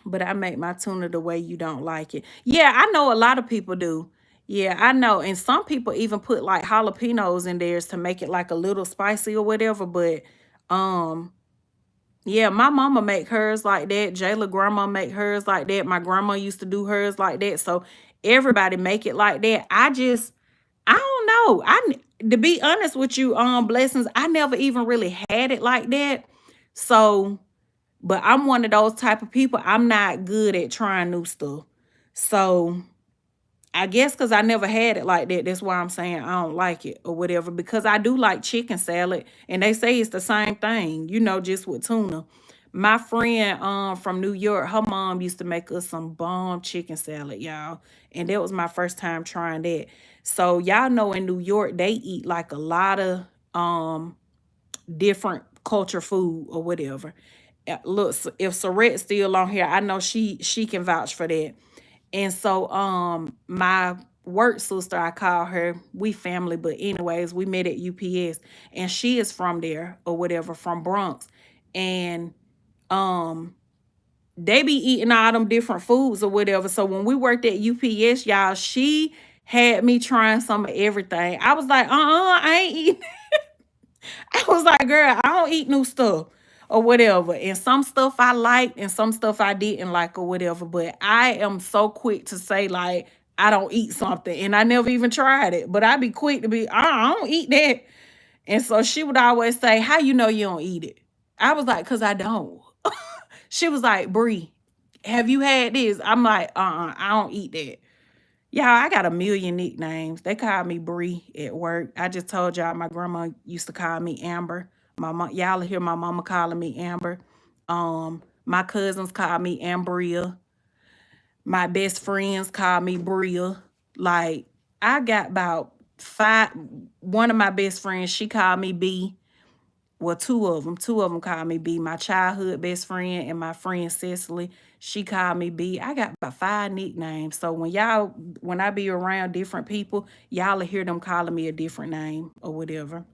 But I make my tuna the way you don't like it. Yeah, I know a lot of people do. Yeah, I know. And some people even put like jalapenos in theirs to make it like a little spicy or whatever. But um, yeah, my mama make hers like that. Jayla grandma make hers like that. My grandma used to do hers like that. So everybody make it like that. I don't know. To be honest with you, blessings, I never even really had it like that. So, but I'm one of those type of people. I'm not good at trying new stuff. So I guess because I never had it like that, that's why I'm saying I don't like it or whatever. Because I do like chicken salad, and they say it's the same thing, just with tuna. My friend from New York, her mom used to make us some bomb chicken salad, y'all. And that was my first time trying that. So y'all know in New York, they eat like a lot of different culture food or whatever. Look, if Saret's still on here, I know she can vouch for that. And so my work sister, I call her, we family, but anyways, we met at UPS, and she is from there or whatever, from Bronx. And um they be eating all them different foods or whatever. So when we worked at UPS, y'all, she had me trying some of everything. I was like, I ain't eating. I was like, girl, I don't eat new stuff or whatever. And some stuff I liked and some stuff I didn't like or whatever. But I am so quick to say, like, I don't eat something. And I never even tried it. But I'd be quick to be, I don't eat that. And so she would always say, how you know you don't eat it? I was like, because I don't. She was like, Bree, have you had this? I'm like, I don't eat that. Y'all, I got a million nicknames. They call me Bree at work. I just told y'all my grandma used to call me Amber. My mom, y'all hear my mama calling me Amber. My cousins call me Ambria. My best friends call me Bria. Like, I got about five. One of my best friends, she called me B. Well, two of them call me B. My childhood best friend and my friend Cecily, she called me B. I got about 5 nicknames. So when I be around different people, y'all will hear them calling me a different name or whatever.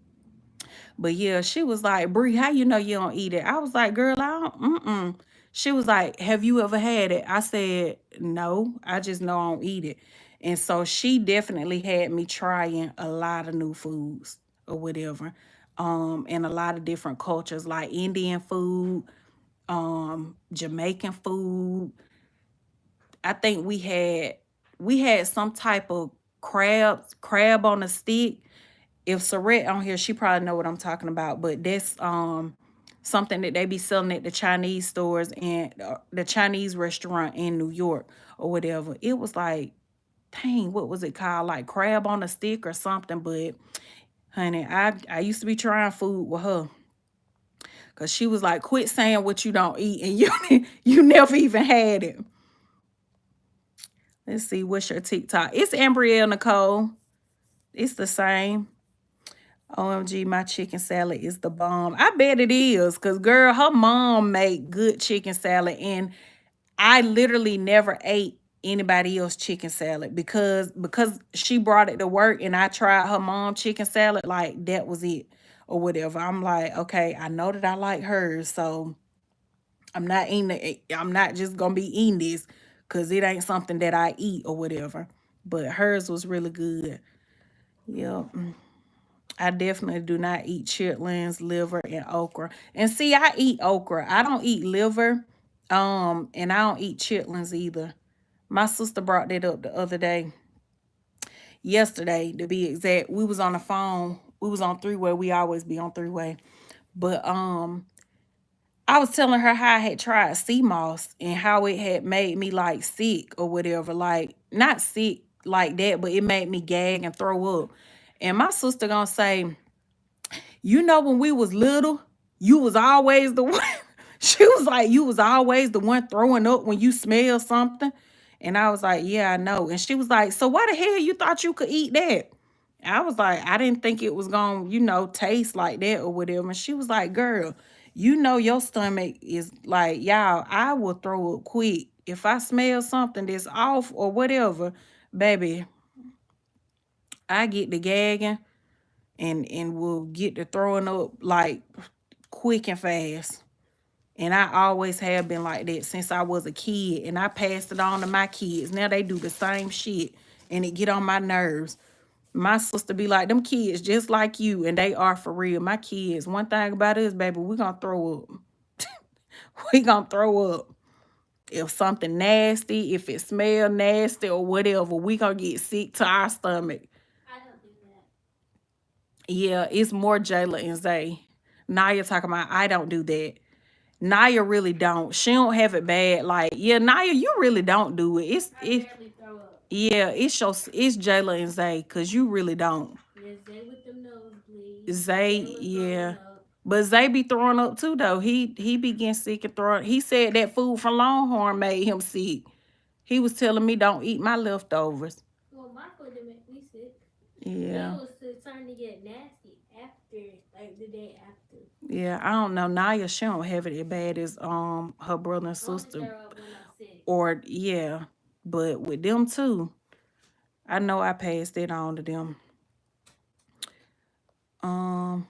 But yeah, she was like, Bree, how you know you don't eat it? I was like, girl, I don't, mm-mm. She was like, have you ever had it? I said, no, I just know I don't eat it. And so she definitely had me trying a lot of new foods or whatever. And a lot of different cultures like Indian food, Jamaican food. I think we had some type of crab on a stick. If Saret on here, she probably know what I'm talking about. But that's something that they be selling at the Chinese stores and the Chinese restaurant in New York or whatever. It was like, dang, what was it called? Like crab on a stick or something. But Honey, I used to be trying food with her. Cause she was like, quit saying what you don't eat and you never even had it. Let's see, what's your TikTok? It's Ambrielle Nicole. It's the same. OMG, my chicken salad is the bomb. I bet it is. Cause girl, her mom made good chicken salad. And I literally never ate anybody else chicken salad because she brought it to work and I tried her mom chicken salad, like that was it or whatever. I'm like, okay, I know that I like hers, so I'm not just gonna be eating this because it ain't something that I eat or whatever. But hers was really good. Yep. I definitely do not eat chitlins, liver, and okra. And see, I eat okra. I don't eat liver. And I don't eat chitlins either. My sister brought that up the other day, yesterday to be exact. We was on the phone. We was on three-way. We always be on three-way. But I was telling her how I had tried sea moss and how it had made me like sick or whatever. Like not sick like that, but it made me gag and throw up. And my sister gonna say, you know, when we was little, you was always the one. She was like, you was always the one throwing up when you smell something. And I was like, yeah, I know. And she was like, so why the hell you thought you could eat that? I was like, I didn't think it was going to, taste like that or whatever. And she was like, girl, you know your stomach is like, y'all, I will throw up quick. If I smell something that's off or whatever, baby, I get the gagging and will get to throwing up like quick and fast. And I always have been like that since I was a kid. And I passed it on to my kids. Now they do the same shit. And it get on my nerves. My sister be like, them kids just like you. And they are for real. My kids, one thing about us, baby, we gonna throw up. We gonna throw up. If something nasty, if it smell nasty or whatever, we gonna get sick to our stomach. I don't do that. Yeah, it's more Jayla and Zay. Naya talking about, I don't do that. Naya really don't. She don't have it bad. Like, yeah, Naya, you really don't do it. I barely throw up. Yeah, it's Jayla and Zay, cause you really don't. Yeah, Zay with them nosebleeds. Zay, Jayla yeah. throwing up. But Zay be throwing up too though. He be getting sick and throwing. He said that food from Longhorn made him sick. He was telling me don't eat my leftovers. Well, my food didn't make me sick. Yeah. It was starting to get nasty after, like the day after. Yeah, I don't know. Naya, she don't have it as bad as her brother and I only sister. throw up when I'm sick. Or yeah. But with them too, I know I passed it on to them. Um,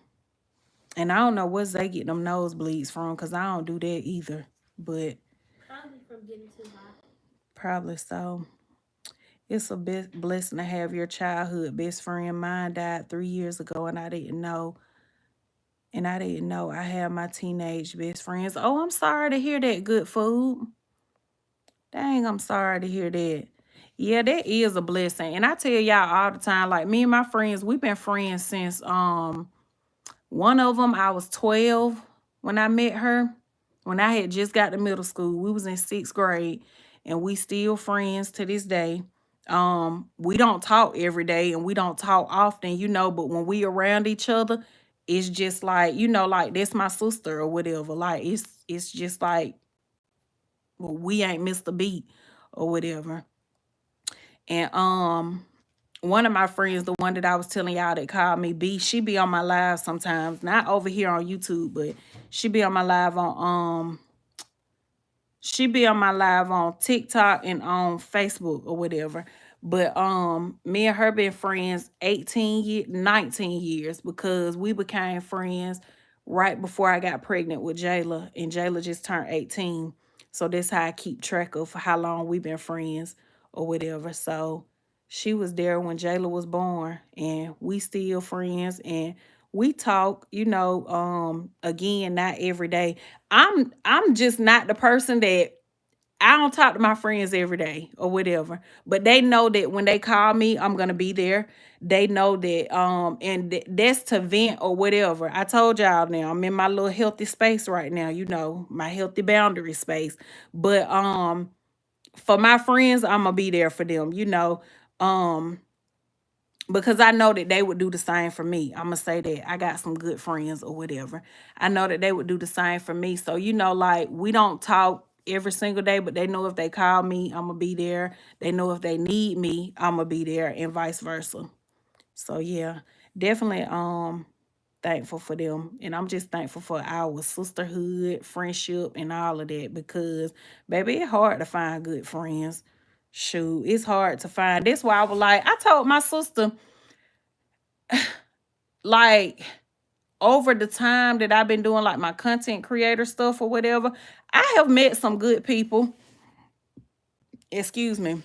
and I don't know where they get them nosebleeds from, cause I don't do that either. But Probably from getting too hot. probably so. It's a blessing to have your childhood best friend. Mine died 3 years ago, and I didn't know. And I didn't know I had my teenage best friends. Oh, I'm sorry to hear that. Good food. Dang, I'm sorry to hear that. Yeah, that is a blessing. And I tell y'all all the time, like me and my friends, we've been friends since one of them, I was 12 when I met her. When I had just got to middle school, we was in 6th grade, and we still friends to this day. We don't talk every day, and we don't talk often, but when we around each other, it's just like, like that's my sister or whatever. Like it's just like, well, we ain't missed a beat or whatever. And one of my friends, the one that I was telling y'all that called me B, she be on my live sometimes. Not over here on YouTube, but she be on my live on she be on my live on TikTok and on Facebook or whatever. But me and her been friends 19 years because we became friends right before I got pregnant with Jayla, and Jayla just turned 18. So that's how I keep track of how long we've been friends or whatever. So she was there when Jayla was born, and we still friends, and we talk, again, not every day. I'm just not the person that I don't talk to my friends every day or whatever. But they know that when they call me, I'm gonna be there. They know that and that's to vent or whatever. I told y'all now I'm in my little healthy space right now, my healthy boundary space. But for my friends, I'm gonna be there for them. Um because I know that they would do the same for me. I'm gonna say that I got some good friends or whatever. I know that they would do the same for me. So, like we don't talk every single day, but they know if they call me, I'm gonna be there. They know if they need me, I'm gonna be there, and vice versa. So yeah, definitely thankful for them. And I'm just thankful for our sisterhood, friendship, and all of that because baby, it's hard to find good friends. Shoot, it's hard to find. That's why I was like, I told my sister, like, over the time that I've been doing like my content creator stuff or whatever, I have met some good people. Excuse me.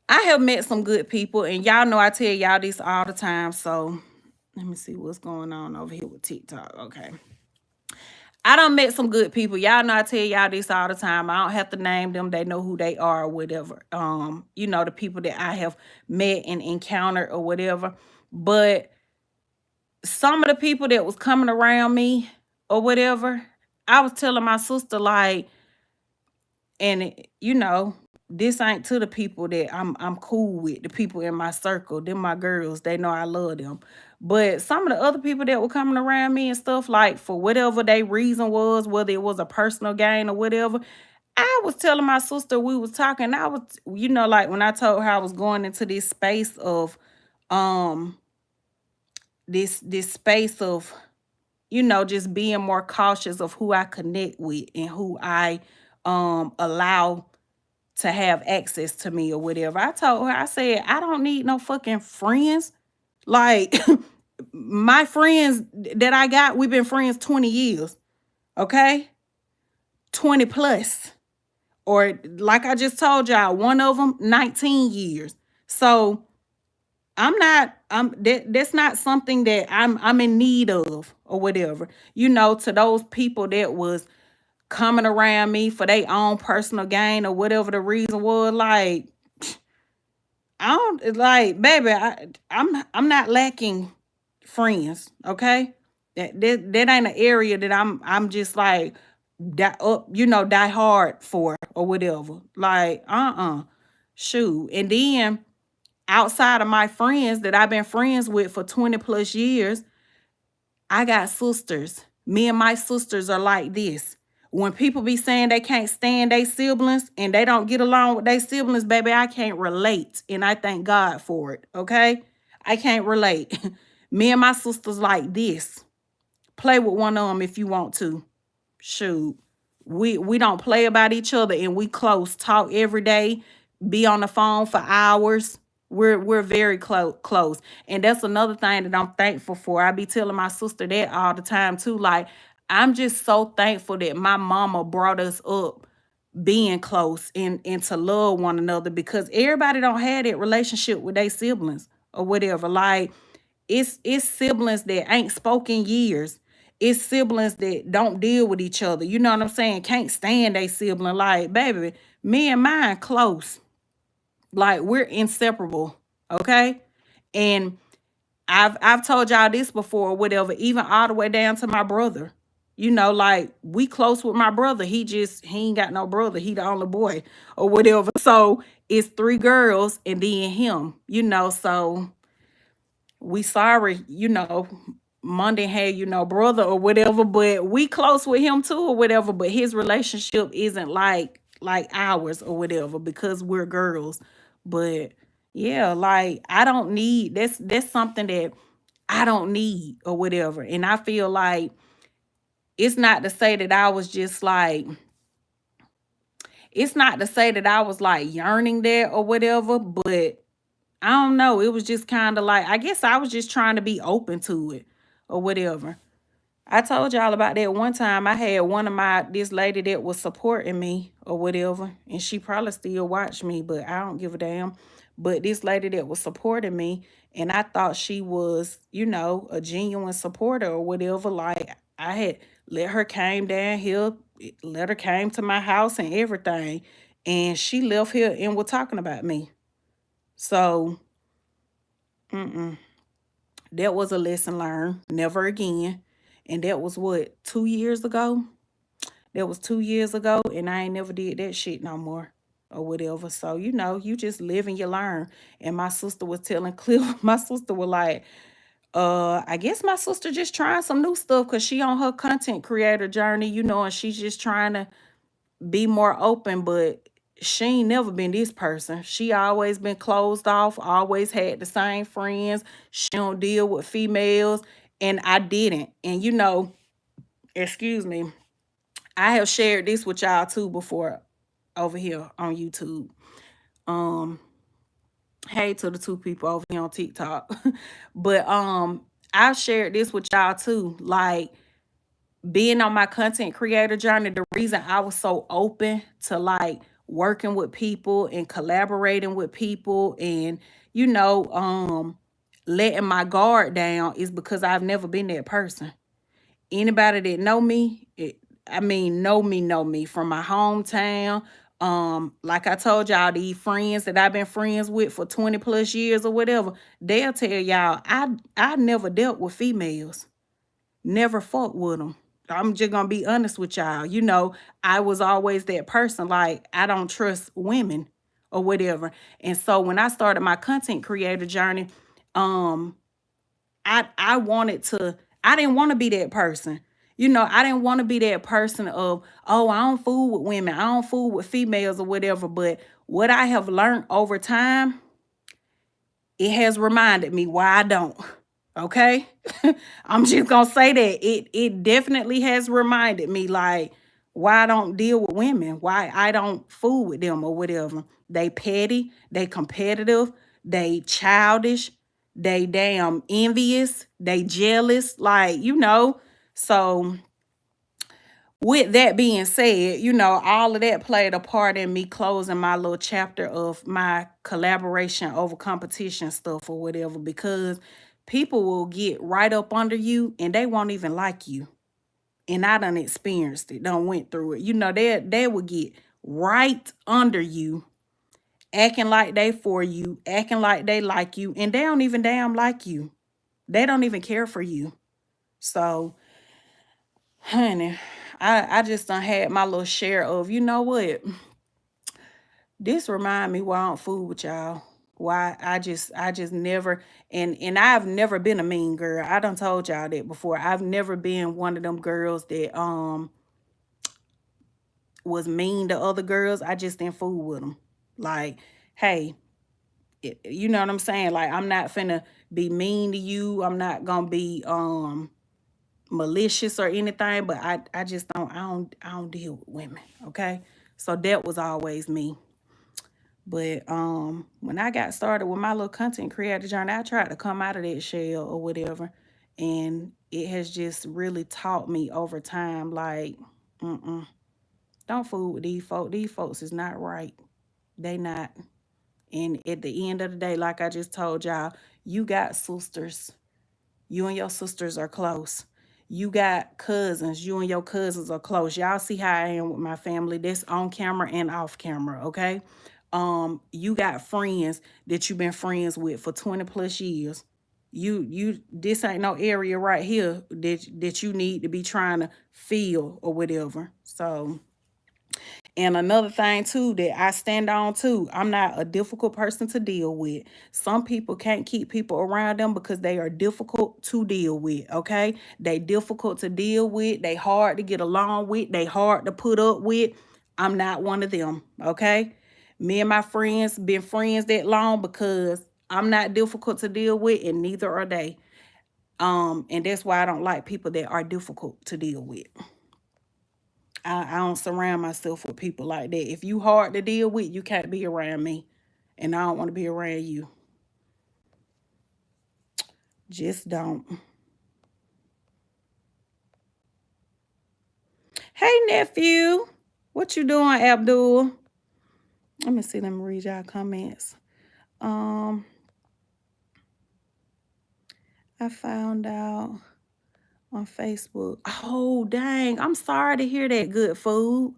I have met some good people, and y'all know I tell y'all this all the time. So let me see what's going on over here with TikTok. Okay. I done met some good people. Y'all know I tell y'all this all the time. I don't have to name them. They know who they are or whatever. The people that I have met and encountered or whatever. But some of the people that was coming around me or whatever, I was telling my sister, like, and this ain't to the people that I'm cool with, the people in my circle, them my girls, they know I love them. But some of the other people that were coming around me and stuff, like for whatever their reason was, whether it was a personal gain or whatever, I was telling my sister, we was talking, I was, like when I told her I was going into this space of um this space of just being more cautious of who I connect with and who I allow to have access to me or whatever. I told her, I said, I don't need no fucking friends. Like my friends that I got, we've been friends 20 years. Okay? 20 plus. Or like I just told y'all, one of them 19 years. So that's not something that I'm in need of or whatever. To those people that was coming around me for their own personal gain or whatever the reason was, like I don't like, baby, I'm not lacking friends, okay? That ain't an area that I'm just like die hard for or whatever. Like, shoot. And then outside of my friends that I've been friends with for 20 plus years, I got sisters. Me and my sisters are like this. When people be saying they can't stand their siblings and they don't get along with their siblings, baby, I can't relate. And I thank God for it. Okay? I can't relate. Me and my sisters like this. Play with one of them if you want to. Shoot. We don't play about each other, and we close. Talk every day. Be on the phone for hours. We're very close. And that's another thing that I'm thankful for. I be telling my sister that all the time too. Like, I'm just so thankful that my mama brought us up being close and to love one another, because everybody don't have that relationship with their siblings or whatever. Like, it's siblings that ain't spoken years. It's siblings that don't deal with each other. You know what I'm saying? Can't stand they sibling. Like, baby, me and mine close. Like, we're inseparable. Okay? And I've told y'all this before or whatever, even all the way down to my brother. Like, we close with my brother. He ain't got no brother. He the only boy or whatever. So it's 3 girls and then him, so we sorry, Monday had, brother or whatever, but we close with him too or whatever, but his relationship isn't like ours or whatever because we're girls. But yeah, like I don't need that's something that I don't need or whatever. And I feel like it's not to say that I was just like it's not to say that I was like yearning there or whatever, but I don't know. It was just kind of like, I guess I was just trying to be open to it or whatever. I told y'all about that one time. I had this lady that was supporting me or whatever, and she probably still watched me, but I don't give a damn. But this lady that was supporting me, and I thought she was, a genuine supporter or whatever. Like, I had let her came down here, let her came to my house and everything, and she left here and was talking about me. So that was a lesson learned. Never again. And that was what, 2 years ago? That was 2 years ago, and I ain't never did that shit no more. or whatever. So, you know, you just live and you learn. And my sister was telling Cliff, my sister was like, I guess my sister just trying some new stuff because she on her content creator journey, you know, and she's just trying to be more open, but she ain't never been this person. She always been closed off, always had the same friends. She don't deal with females, and I didn't. And you know, excuse me, I have shared this with y'all too before over here on YouTube. Um, hey to the two people over here on TikTok. But I've shared this with y'all too. Like being on my content creator journey, the reason I was so open to like working with people and collaborating with people and you know letting my guard down is because I've never been that person. Anybody that know me, I mean know me from my hometown. Like I told y'all, these friends that I've been friends with for 20 plus years or whatever, they'll tell y'all I never dealt with females. Never fuck with them. I'm just gonna be honest with y'all. You know, I was always that person. Like, I don't trust women or whatever. And so when I started my content creator journey, um, I wanted to, I didn't want to be that person. You know, I didn't want to be that person of, oh, I don't fool with women, I don't fool with females or whatever. But what I have learned over time, it has reminded me why I don't. Okay. I'm just gonna say that it definitely has reminded me like why I don't deal with women, why I don't fool with them or whatever. They petty, they competitive, they childish, they damn envious, they jealous, like, you know. So with that being said, you know, all of that played a part in me closing my little chapter of my collaboration over competition stuff or whatever, because people will get right up under you and they won't even like you. And I done experienced it, done went through it. You know, they will get right under you, acting like they for you, acting like they like you, and they don't even damn like you. They don't even care for you. So honey, I just done had my little share of, you know what? This remind me why I don't fool with y'all. Why I just never and I've never been a mean girl. I done told y'all that before. I've never been one of them girls that was mean to other girls. I just didn't fool with them. Like, hey, you know what I'm saying? Like, I'm not finna be mean to you. I'm not gonna be malicious or anything, but I just don't deal with women, okay? So that was always me. But when I got started with my little content creator journey, I tried to come out of that shell or whatever. And it has just really taught me over time, like, don't fool with these folks. These folks is not right. They not. And at the end of the day, like I just told y'all, you got sisters. You and your sisters are close. You got cousins. You and your cousins are close. Y'all see how I am with my family. That's on camera and off camera, okay? You got friends that you've been friends with for 20 plus years. You this ain't no area right here that you need to be trying to feel or whatever. So and another thing too that I stand on too, I'm not a difficult person to deal with. Some people can't keep people around them because they are difficult to deal with, okay? They difficult to deal with, they hard to get along with, they hard to put up with. I'm not one of them, okay? Me and my friends been friends that long because I'm not difficult to deal with and neither are they. And that's why I don't like people that are difficult to deal with. I don't surround myself with people like that. If you hard to deal with, you can't be around me. And I don't want to be around you. Just don't. Hey, nephew. What you doing, Abdul? Let me see. Let me read y'all comments. Um, I found out on Facebook. Oh, dang. I'm sorry to hear that, good food.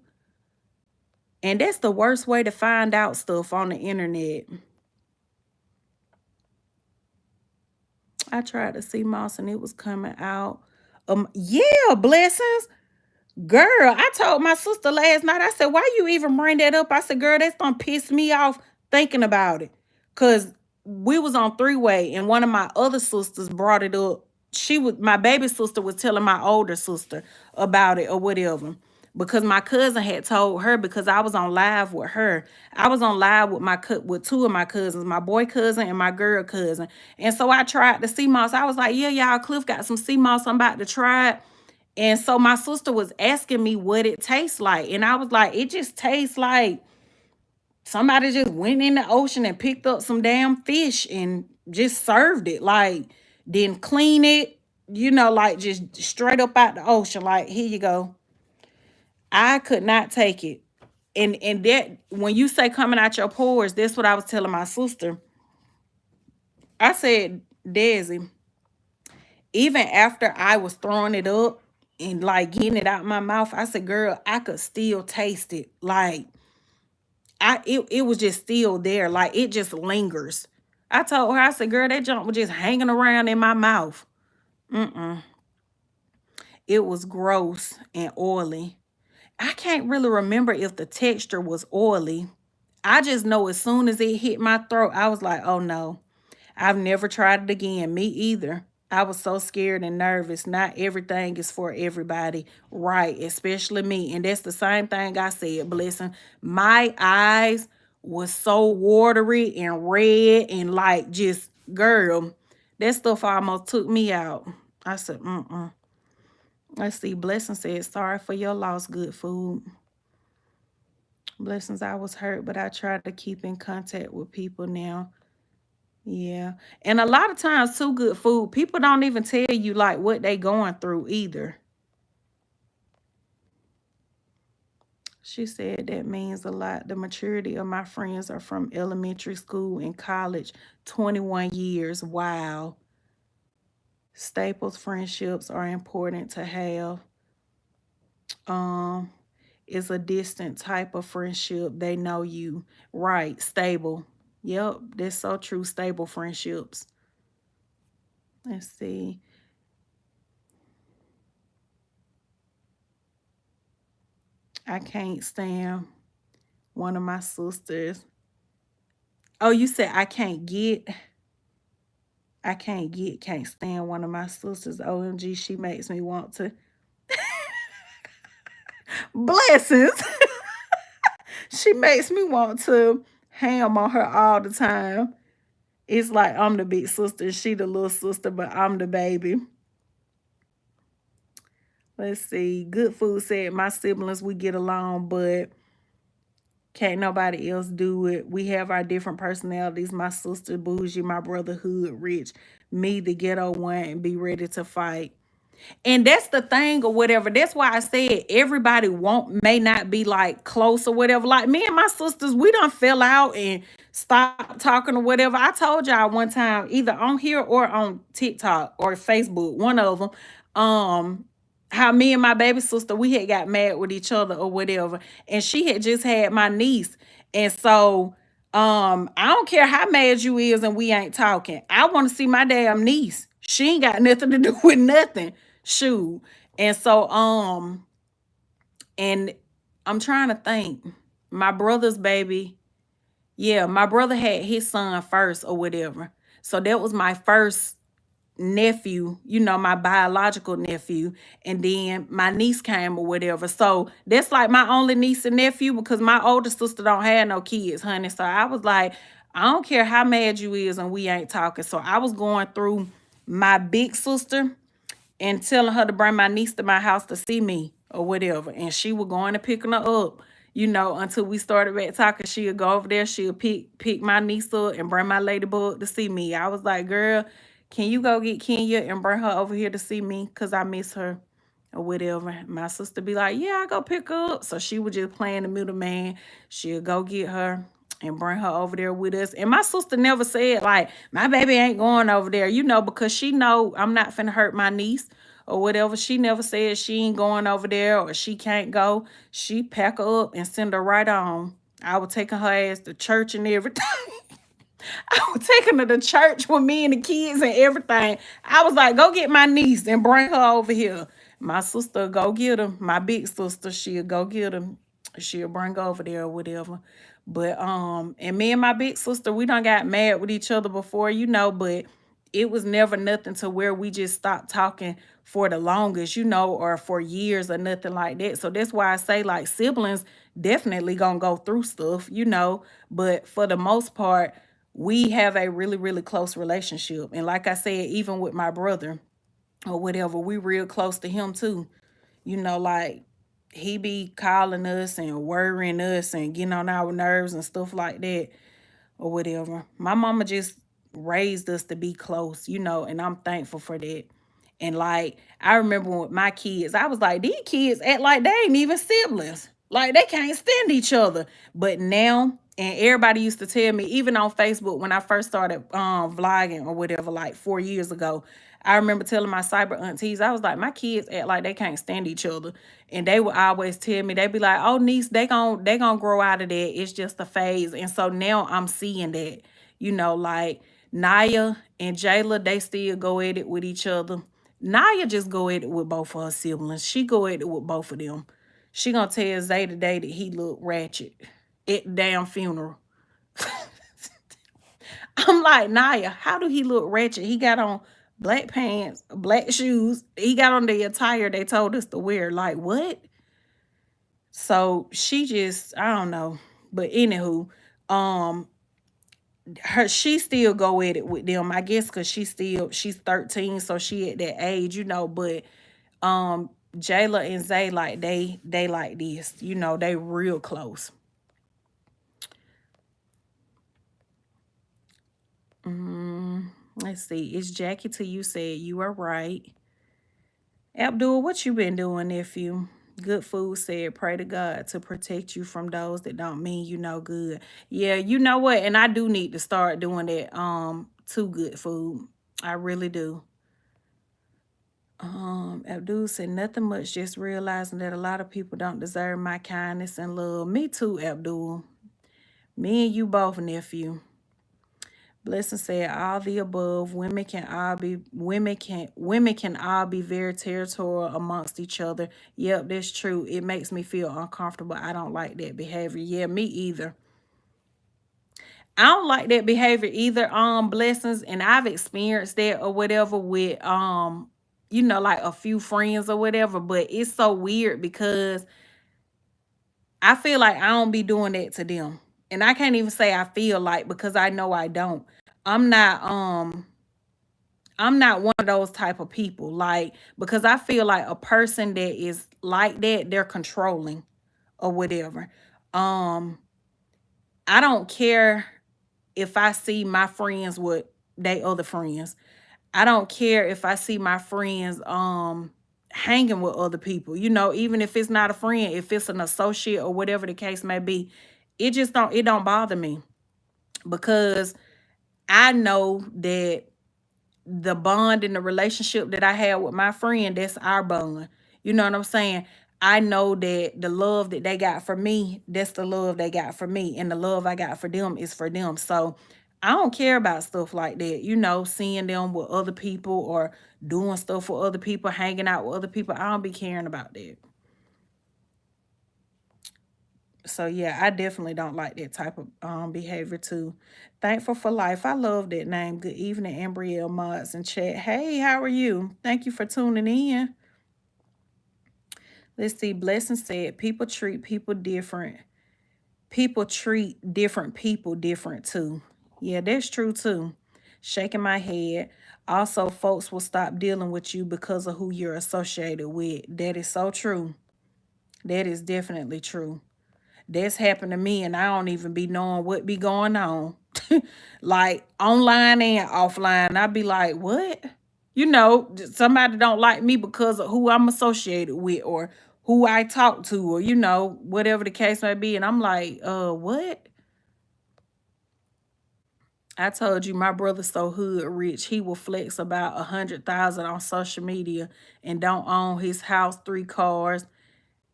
And that's the worst way to find out stuff on the internet. I tried to see Moss and it was coming out. Yeah, blessings. Girl, I told my sister last night, I said, why you even bring that up? I said, girl, that's gonna piss me off thinking about it. Cause we was on three-way and one of my other sisters brought it up. My baby sister was telling my older sister about it or whatever. Because my cousin had told her, because I was on live with her. I was on live with with two of my cousins, my boy cousin and my girl cousin. And so I tried the sea moss. I was like, yeah, y'all, Cliff got some sea moss. I'm about to try it. And so my sister was asking me what it tastes like. And I was like, it just tastes like somebody just went in the ocean and picked up some damn fish and just served it. Like, didn't clean it, like just straight up out the ocean. Like, here you go. I could not take it. And that, when you say coming out your pores, that's what I was telling my sister. I said, Desi, even after I was throwing it up and like getting it out my mouth, I said, girl, I could still taste it. Like, it was just still there. Like, it just lingers. I told her, I said, girl, that junk was just hanging around in my mouth. It was gross and oily. I can't really remember if the texture was oily. I just know as soon as it hit my throat, I was like, oh no, I've never tried it again. Me either. I was so scared and nervous. Not everything is for everybody, right? Especially me. And that's the same thing I said, Blessing. My eyes was so watery and red and like just, girl, that stuff almost took me out. I said, mm-mm. Let's see. Blessing said, sorry for your loss, good food. Blessings, I was hurt, but I try to keep in contact with people now. Yeah. And a lot of times too, good food, people don't even tell you like what they going through either. She said that means a lot. The maturity of my friends are from elementary school and college, 21 years. Wow. Staples friendships are important to have. Um, is a distant type of friendship. They know you. Right. Stable. Yep. That's so true. Stable friendships. Let's see. I can't stand one of my sisters. Oh, you said I can't get. Can't stand one of my sisters. OMG, she makes me want to. Blessings. She makes me want to ham on her all the time. It's like I'm the big sister, she the little sister, but I'm the baby. Let's see. Good food said my siblings, we get along, but can't nobody else do it. We have our different personalities. My sister bougie, my brother hood rich, me the ghetto one, and be ready to fight. And that's the thing or whatever. That's why I said everybody may not be like close or whatever. Like me and my sisters, we done fell out and stopped talking or whatever. I told y'all one time, either on here or on TikTok or Facebook, one of them, how me and my baby sister, we had got mad with each other or whatever. And she had just had my niece. And so I don't care how mad you is and we ain't talking. I want to see my damn niece. She ain't got nothing to do with nothing. Shoot. And so and I'm trying to think. My brother's baby. Yeah, my brother had his son first or whatever. So that was my first nephew, my biological nephew, and then my niece came or whatever. So that's like my only niece and nephew because my older sister don't have no kids, honey. So I was like, I don't care how mad you is and we ain't talking. So I was going through my big sister and telling her to bring my niece to my house to see me or whatever. And she was going to picking her up, until we started back talking. She'll go over there, she'll pick my niece up and bring my ladybug to see me. I was like, girl, can you go get Kenya and bring her over here to see me? Because I miss her or whatever. My sister be like, yeah, I go pick her up. So she was just playing the middleman. She'll go get her and bring her over there with us. And my sister never said like, my baby ain't going over there, because she know I'm not finna hurt my niece or whatever. She never said she ain't going over there or she can't go. She pack her up and send her right on. I was taking her ass to church and everything. I was taking her to church with me and the kids and everything. I was like, go get my niece and bring her over here. My sister go get him. My big sister, she'll go get him. She'll bring her over there or whatever. But and me and my big sister, we done got mad with each other before, but it was never nothing to where we just stopped talking for the longest, or for years or nothing like that. So that's why I say like siblings definitely gonna go through stuff. But for the most part, we have a really, really close relationship. And like I said, even with my brother or whatever, we real close to him too. Like he be calling us and worrying us and getting on our nerves and stuff like that or whatever. My mama just raised us to be close, and I'm thankful for that. And like I remember with my kids, I was like, these kids act like they ain't even siblings. Like they can't stand each other. But now, and everybody used to tell me, even on Facebook when I first started vlogging or whatever, like 4 years ago, I remember telling my cyber aunties, I was like, my kids act like they can't stand each other. And they would always tell me, they'd be like, oh niece, they gonna grow out of that. It's just a phase. And so now I'm seeing that, like Naya and Jayla, they still go at it with each other. Naya just go at it with both of her siblings. She go at it with both of them. She gonna tell Zay today that he look ratchet at the damn funeral. I'm like, Naya, how do he look ratchet? He got on black pants, black shoes. He got on the attire they told us to wear. Like, what? So she just, I don't know. But anywho, um, she still go at it with them, I guess, because she's 13, so she at that age. But Jayla and Zay, like they like this, they real close. Let's see. It's Jackie to you said you are right. Abdul, what you been doing, nephew? Good Food said, pray to God to protect you from those that don't mean you no good. Yeah, you know what? And I do need to start doing that to Good Food. I really do. Abdul said nothing much, just realizing that a lot of people don't deserve my kindness and love. Me too, Abdul. Me and you both, nephew. Blessing said all the above. Women can all be very territorial amongst each other. Yep, that's true. It makes me feel uncomfortable. I don't like that behavior. Yeah, me either. I don't like that behavior either, blessings. And I've experienced that or whatever with like a few friends or whatever. But it's so weird because I feel like I don't be doing that to them. And I can't even say I feel like because I know I don't. I'm not I'm not one of those type of people. Like, because I feel like a person that is like that, they're controlling or whatever. Um, I don't care if I see my friends with they other friends. I don't care if I see my friends hanging with other people. Even if it's not a friend, if it's an associate or whatever the case may be, it don't bother me because I know that the bond and the relationship that I had with my friend, that's our bond. You know what I'm saying? I know that the love that they got for me, that's the love they got for me. And the love I got for them is for them. So I don't care about stuff like that, seeing them with other people or doing stuff with other people, hanging out with other people. I don't be caring about that. So yeah, I definitely don't like that type of behavior too. Thankful for life. I love that name. Good evening, Ambrielle Mods and chat. Hey, how are you? Thank you for tuning in. Let's see. Blessing said people treat people different. People treat different people different too. Yeah, that's true too. Shaking my head. Also, folks will stop dealing with you because of who you're associated with. That is so true. That is definitely true. That's happened to me and I don't even be knowing what be going on. Like online and offline. I'd be like, what? Somebody don't like me because of who I'm associated with or who I talk to or, whatever the case may be. And I'm like, what? I told you my brother's so hood rich. He will flex about 100,000 on social media and don't own his house, 3 cars,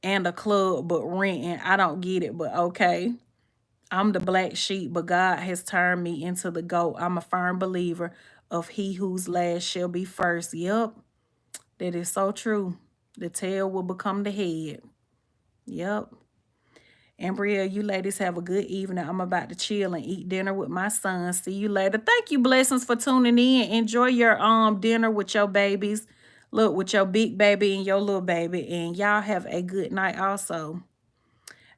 and a club, but renting. I don't get it, but okay. I'm the black sheep, but God has turned me into the goat. I'm a firm believer of he whose last shall be first. Yep, that is so true. The tail will become the head. Yep. And Brielle, you ladies have a good evening. I'm about to chill and eat dinner with my son. See you later. Thank you, Blessings, for tuning in. Enjoy your dinner with your babies. Look, with your big baby and your little baby. And y'all have a good night also.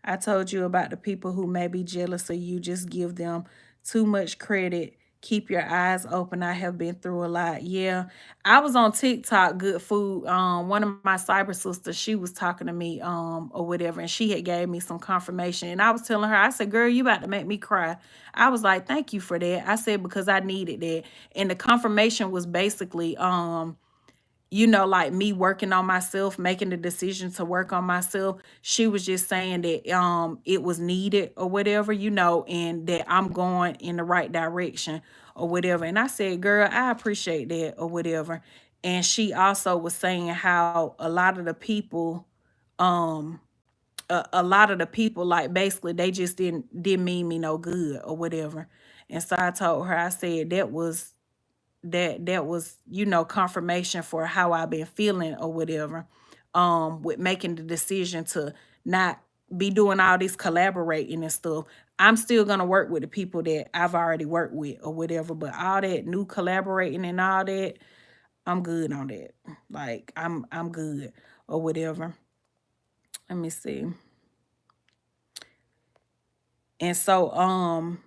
I told you about the people who may be jealous of you. Just give them too much credit. Keep your eyes open. I have been through a lot. Yeah. I was on TikTok, Good Food. One of my cyber sisters, she was talking to me, or whatever, and she had gave me some confirmation. And I was telling her, I said, girl, you about to make me cry. I was like, thank you for that. I said, because I needed that. And the confirmation was basically, you know, like me working on myself, making the decision to work on myself. She was just saying that it was needed or whatever, you know, and that I'm going in the right direction or whatever. And I said, girl, I appreciate that or whatever. And she also was saying how a lot of the people, a lot of the people, like basically they just didn't mean me no good or whatever. And so I told her, I said that was, you know, confirmation for how I've been feeling or whatever, with making the decision to not be doing all this collaborating and stuff. I'm still gonna work with the people that I've already worked with or whatever, but all that new collaborating and all that, I'm good on that. Like I'm good or whatever. Let me see. And so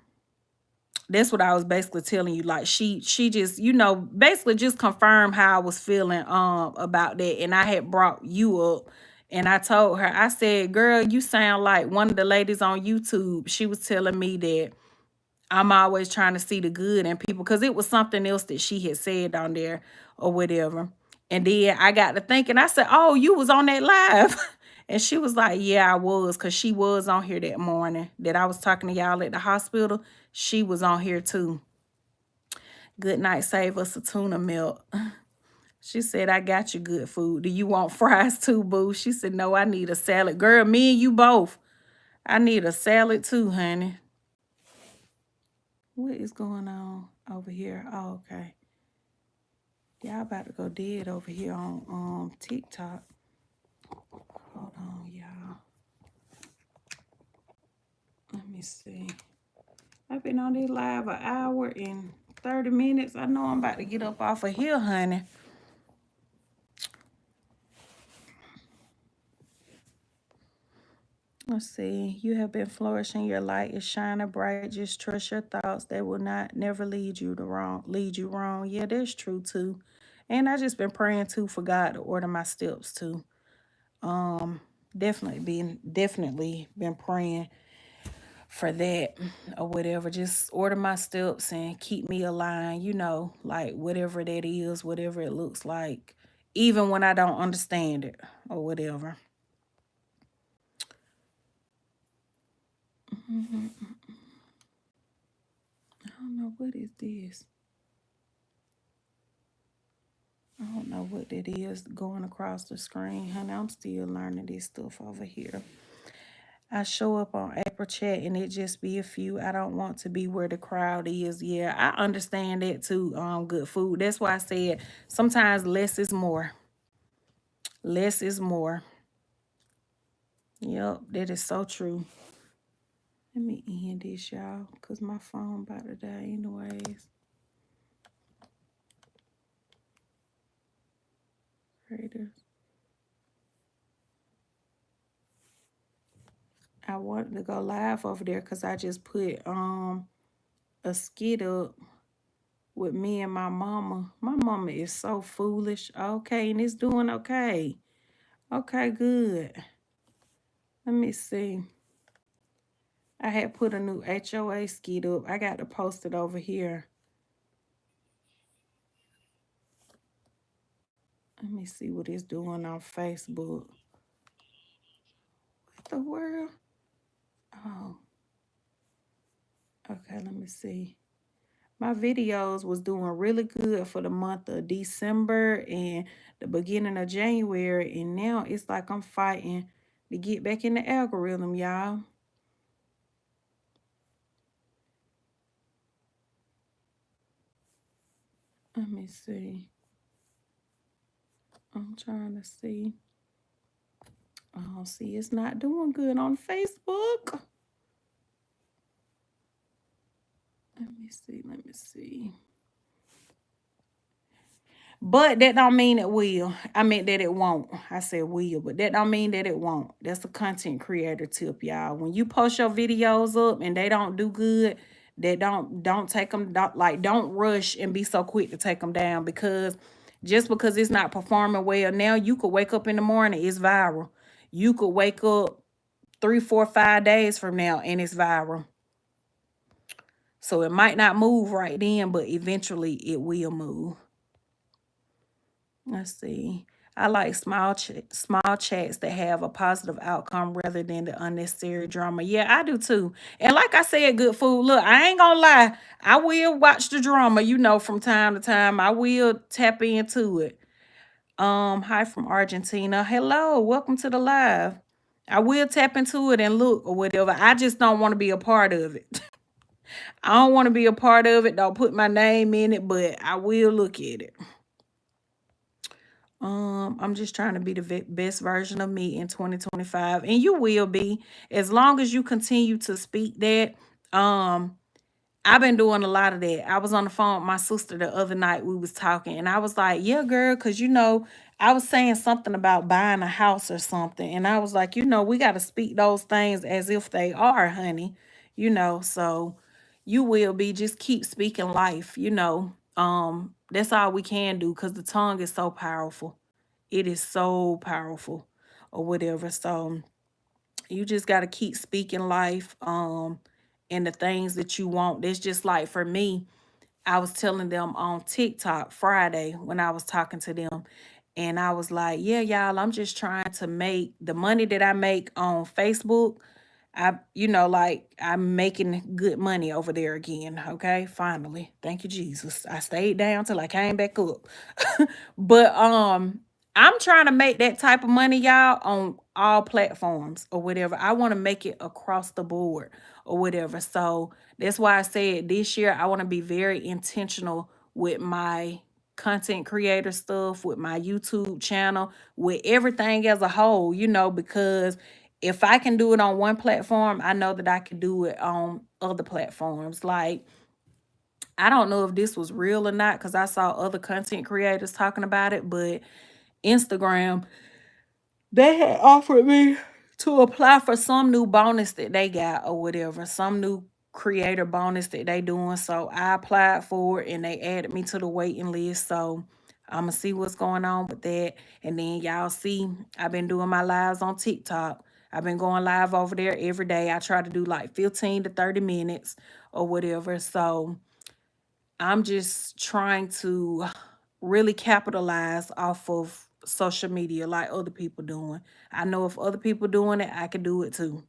that's what I was basically telling you. Like she just, you know, basically just confirmed how I was feeling about that. And I had brought you up and I told her, I said, girl, you sound like one of the ladies on YouTube. She was telling me that I'm always trying to see the good in people, because it was something else that she had said on there or whatever. And then I got to thinking, I said, oh, you was on that live. And she was like, yeah, I was, because she was on here that morning that I was talking to y'all at the hospital. She was on here too. Good night, save us a tuna melt. She said, I got you good food. Do you want fries too, boo? She said, no, I need a salad. Girl, me and you both. I need a salad too, honey. What is going on over here? Oh, okay. Y'all about to go dead over here on TikTok. Hold on, y'all. Let me see. I've been on this live an hour and 30 minutes. I know I'm about to get up off of here, honey. Let's see. You have been flourishing. Your light is shining bright. Just trust your thoughts. They will not never lead you wrong. Yeah, that's true too. And I just been praying too for God to order my steps too. Definitely been praying for that or whatever. Just order my steps and keep me aligned, you know, like whatever that is, whatever it looks like, even when I don't understand it or whatever. I don't know, what is this? I don't know what that is going across the screen, honey. I'm still learning this stuff over here. I show up on April chat and it just be a few. I don't want to be where the crowd is. Yeah, I understand that too. Good food. That's why I said sometimes less is more. Less is more. Yep, that is so true. Let me end this, y'all, because my phone about to die anyways. Creators. I wanted to go live over there because I just put a skit up with me and my mama. My mama is so foolish. Okay, and it's doing okay. Okay, good. Let me see. I had put a new HOA skit up. I got to post it over here. Let me see what it's doing on Facebook. What the world? Oh. Okay, let me see. My videos was doing really good for the month of December and the beginning of January. And now it's like I'm fighting to get back in the algorithm, y'all. Let me see. I'm trying to see. Oh, see, it's not doing good on Facebook. Let me see. Let me see. But that don't mean it will. I meant that it won't. I said will, but that don't mean that it won't. That's a content creator tip, y'all. When you post your videos up and they don't do good, that don't take them, don't rush and be so quick to take them down, because just because it's not performing well now, you could wake up in the morning, it's viral. You could wake up 3, 4, 5 days from now and it's viral. So it might not move right then, but eventually it will move. Let's see. I like small chats that have a positive outcome rather than the unnecessary drama. Yeah, I do too. And like I said, good food. Look, I ain't gonna lie. I will watch the drama, from time to time. I will tap into it. Hi from Argentina. Hello, welcome to the live. I will tap into it and look or whatever. I just don't want to be a part of it. I don't want to be a part of it. Don't put my name in it, but I will look at it. I'm just trying to be the best version of me in 2025, and you will be, as long as you continue to speak that. Um, I've been doing a lot of that. I was on the phone with my sister the other night. We was talking, and I was like, "Yeah, girl, because I was saying something about buying a house or something, and I was like, we got to speak those things as if they are, honey. So you will be. Just keep speaking life. That's all we can do, because the tongue is so powerful. It is so powerful, or whatever. So you just got to keep speaking life. And the things that you want. That's just like for me. I was telling them on TikTok Friday when I was talking to them. And I was like, yeah, y'all, I'm just trying to make the money that I make on Facebook. I'm making good money over there again. Okay, finally. Thank you, Jesus. I stayed down till I came back up. But I'm trying to make that type of money, y'all, on all platforms or whatever. I want to make it across the board or whatever. So that's why I said this year I want to be very intentional with my content creator stuff, with my YouTube channel, with everything as a whole, because if I can do it on one platform, I know that I can do it on other platforms. Like, I don't know if this was real or not, because I saw other content creators talking about it, but Instagram, they had offered me to apply for some new bonus that they got or whatever, some new creator bonus that they doing. So I applied for it and they added me to the waiting list. So I'm gonna see what's going on with that. And then y'all see, I've been doing my lives on TikTok. I've been going live over there every day. I try to do like 15 to 30 minutes or whatever. So I'm just trying to really capitalize off of social media like other people doing. I know if other people doing it, I can do it too.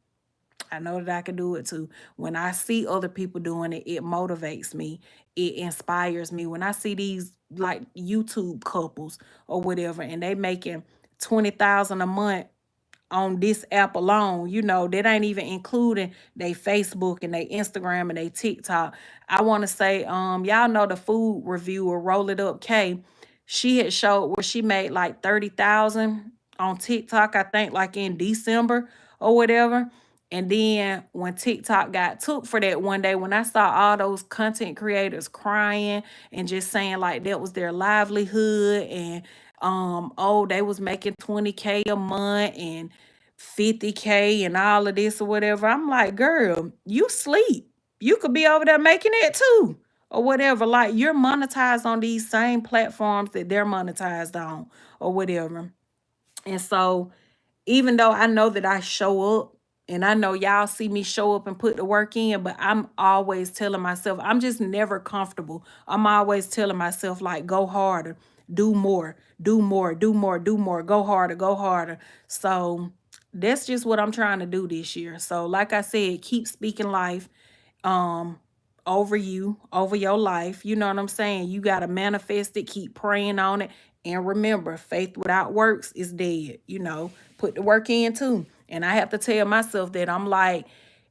I know that I can do it too. When I see other people doing it, it motivates me. It inspires me. When I see these like YouTube couples or whatever, and they making 20,000 a month on this app alone, that ain't even including they Facebook and they Instagram and they TikTok. I want to say, y'all know the food reviewer, Roll It Up K. She had showed where she made like 30,000 on TikTok, I think like in December or whatever. And then when TikTok got took for that one day, when I saw all those content creators crying and just saying like that was their livelihood, and they was making 20K a month and 50K and all of this or whatever. I'm like, girl, you sleep. You could be over there making it too. Or whatever. Like, you're monetized on these same platforms that they're monetized on or whatever. And so even though I know that I show up, and I know y'all see me show up and put the work in, but I'm always telling myself, I'm just never comfortable. I'm always telling myself, like, go harder, do more, do more, do more, do more, go harder, go harder. So that's just what I'm trying to do this year. So, like I said, keep speaking life um over you, over your life. You know what I'm saying? You got to manifest it, keep praying on it. And remember, faith without works is dead. Put the work in too. And I have to tell myself that, I'm like,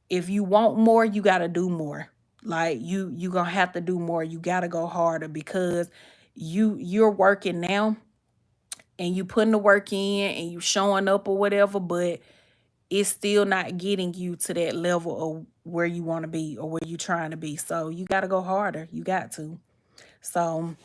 if you want more, you got to do more. Like, you going to have to do more. You got to go harder, because you're working now and you putting the work in and you showing up or whatever, but it's still not getting you to that level of where you want to be or where you trying to be. So you got to go harder. You got to. So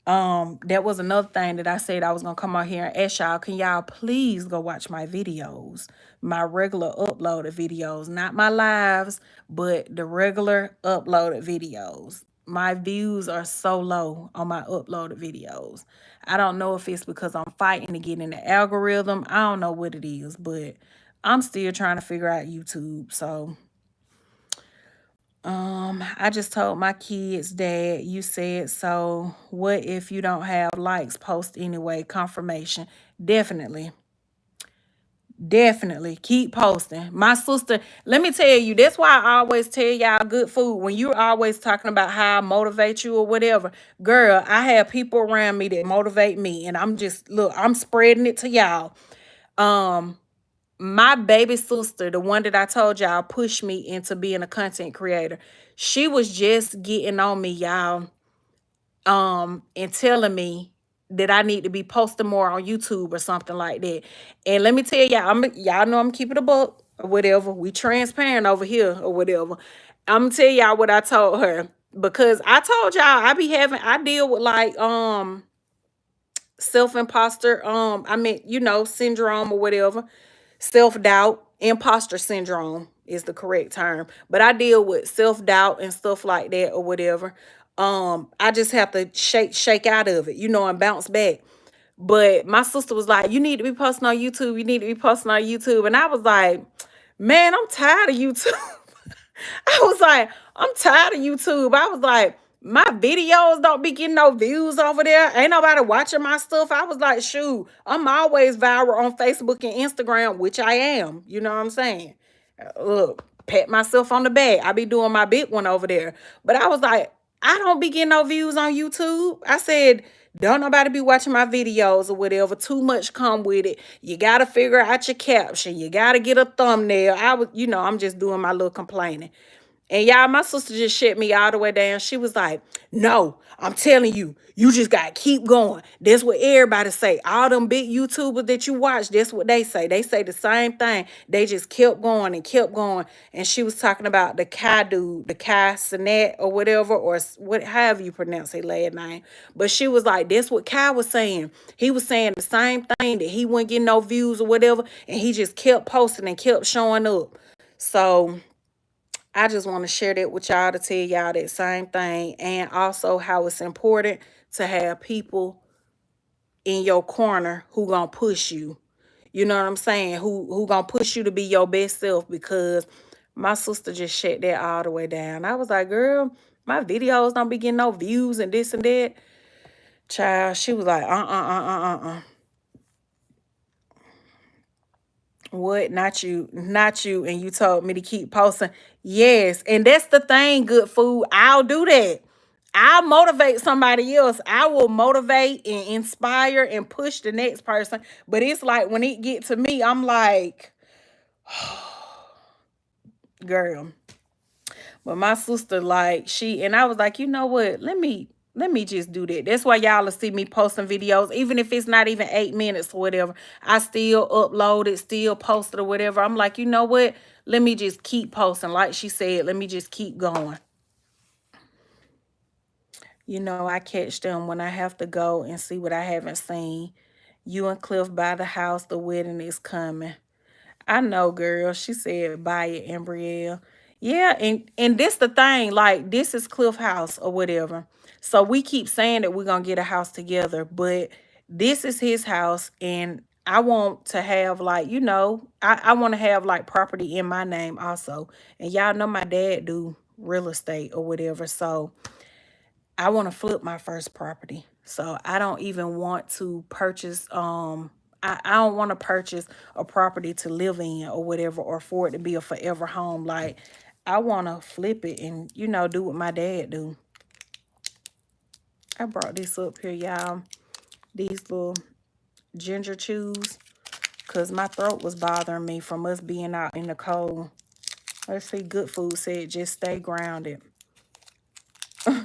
that was another thing that I said I was gonna come out here and ask y'all, can y'all please go watch my videos, my regular uploaded videos, not my lives, but the regular uploaded videos. My views are so low on my uploaded videos. I don't know if it's because I'm fighting to get in the algorithm. I don't know what it is, but I'm still trying to figure out YouTube. So I just told my kids, Dad, you said so. What if you don't have likes? Post anyway. Confirmation. Definitely. Definitely. Keep posting. My sister, let me tell you, that's why I always tell y'all good food. When you're always talking about how I motivate you or whatever, girl, I have people around me that motivate me. And I'm just, look, I'm spreading it to y'all. My baby sister, the one that I told y'all pushed me into being a content creator, she was just getting on me, y'all, and telling me that I need to be posting more on YouTube or something like that. And let me tell y'all, y'all know I'm keeping a book or whatever. We transparent over here or whatever. I'm gonna tell y'all what I told her, because I told y'all I deal with like self-imposter, I mean, syndrome or whatever. Self-doubt, imposter syndrome is the correct term. But I deal with self-doubt and stuff like that or whatever. I just have to shake out of it, and bounce back. But my sister was like, you need to be posting on YouTube. You need to be posting on YouTube. And I was like, man, I'm tired of YouTube. I was like, I'm tired of YouTube. I was like, my videos don't be getting no views over there. Ain't nobody watching my stuff. I was like, shoot, I'm always viral on Facebook and Instagram, which I am. You know what I'm saying? Look, pat myself on the back. I be doing my big one over there. But I was like, I don't be getting no views on YouTube. I said, don't nobody be watching my videos or whatever. Too much come with it. You got to figure out your caption. You got to get a thumbnail. I'm just doing my little complaining. And y'all, my sister just shut me all the way down. She was like, no, I'm telling you, you just got to keep going. That's what everybody say. All them big YouTubers that you watch, that's what they say. They say the same thing. They just kept going and kept going. And she was talking about the Kai dude, the Kai Sinet or whatever, or however you pronounce his last name. But she was like, that's what Kai was saying. He was saying the same thing, that he wouldn't get no views or whatever. And he just kept posting and kept showing up. So I just want to share that with y'all, to tell y'all that same thing, and also how it's important to have people in your corner who gonna push you. You know what I'm saying? Who gonna push you to be your best self, because my sister just shut that all the way down. I was like, girl, my videos don't be getting no views and this and that. Child, she was like, What? Not you, not you. And you told me to keep posting. Yes. And that's the thing, good food. I'll do that. I'll motivate somebody else. I will motivate and inspire and push the next person. But it's like when it get to me, I'm like, girl. But my sister, like, and I was like, you know what? Let me just do that. That's why y'all will see me posting videos, even if it's not even 8 minutes or whatever. I still upload it, still post it or whatever. I'm like, you know what? Let me just keep posting. Like she said, let me just keep going. I catch them when I have to go and see what I haven't seen. You and Cliff by the house, the wedding is coming. I know, girl. She said, buy it, Embrielle. Yeah, and this the thing, like, this is Cliff House or whatever. So we keep saying that we're gonna get a house together, but this is his house, and I want to have, like, I want to have like property in my name also. And y'all know my dad do real estate or whatever. So I want to flip my first property. So I don't even want to purchase I don't want to purchase a property to live in or whatever, or for it to be a forever home. Like, I want to flip it and do what my dad do. I brought this up here, y'all. These little ginger chews, because my throat was bothering me from us being out in the cold. Let's see, Good Food said just stay grounded.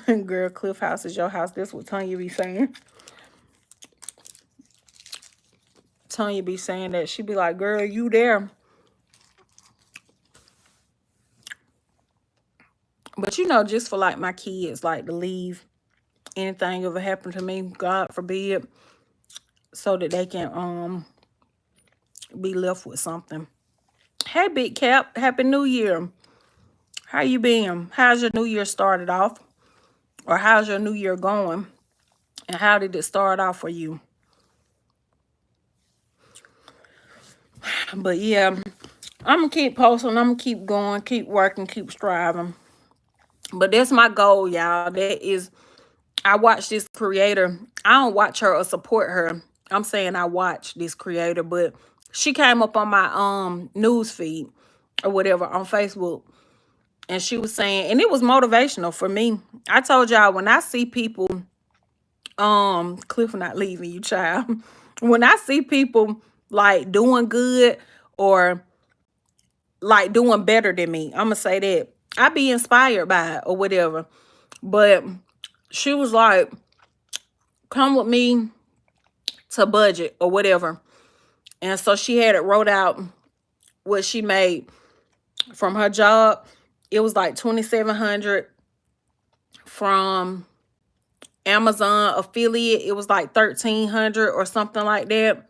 Girl, Cliff House is your house. That's what Tanya be saying. Tanya be saying that. She be like, girl, you there. But you know, just for like my kids, like to leave anything ever happen to me, God forbid, so that they can be left with something. Hey, Big Cap, Happy New Year. How you been? How's your New Year started off? Or how's your New Year going? And how did it start off for you? But yeah, I'm going to keep posting. I'm going to keep going, keep working, keep striving. But that's my goal, y'all. That is, I watch this creator. I don't watch her or support her. I'm saying I watch this creator, but she came up on my news feed or whatever on Facebook. And she was saying, and it was motivational for me. I told y'all, when I see people, Cliff not leaving you, child. When I see people like doing good or like doing better than me, I'm gonna say that I be inspired by it or whatever. But she was like, come with me to budget or whatever. And so she had it wrote out what she made from her job. It was like 2,700 from Amazon affiliate. It was like 1,300 or something like that.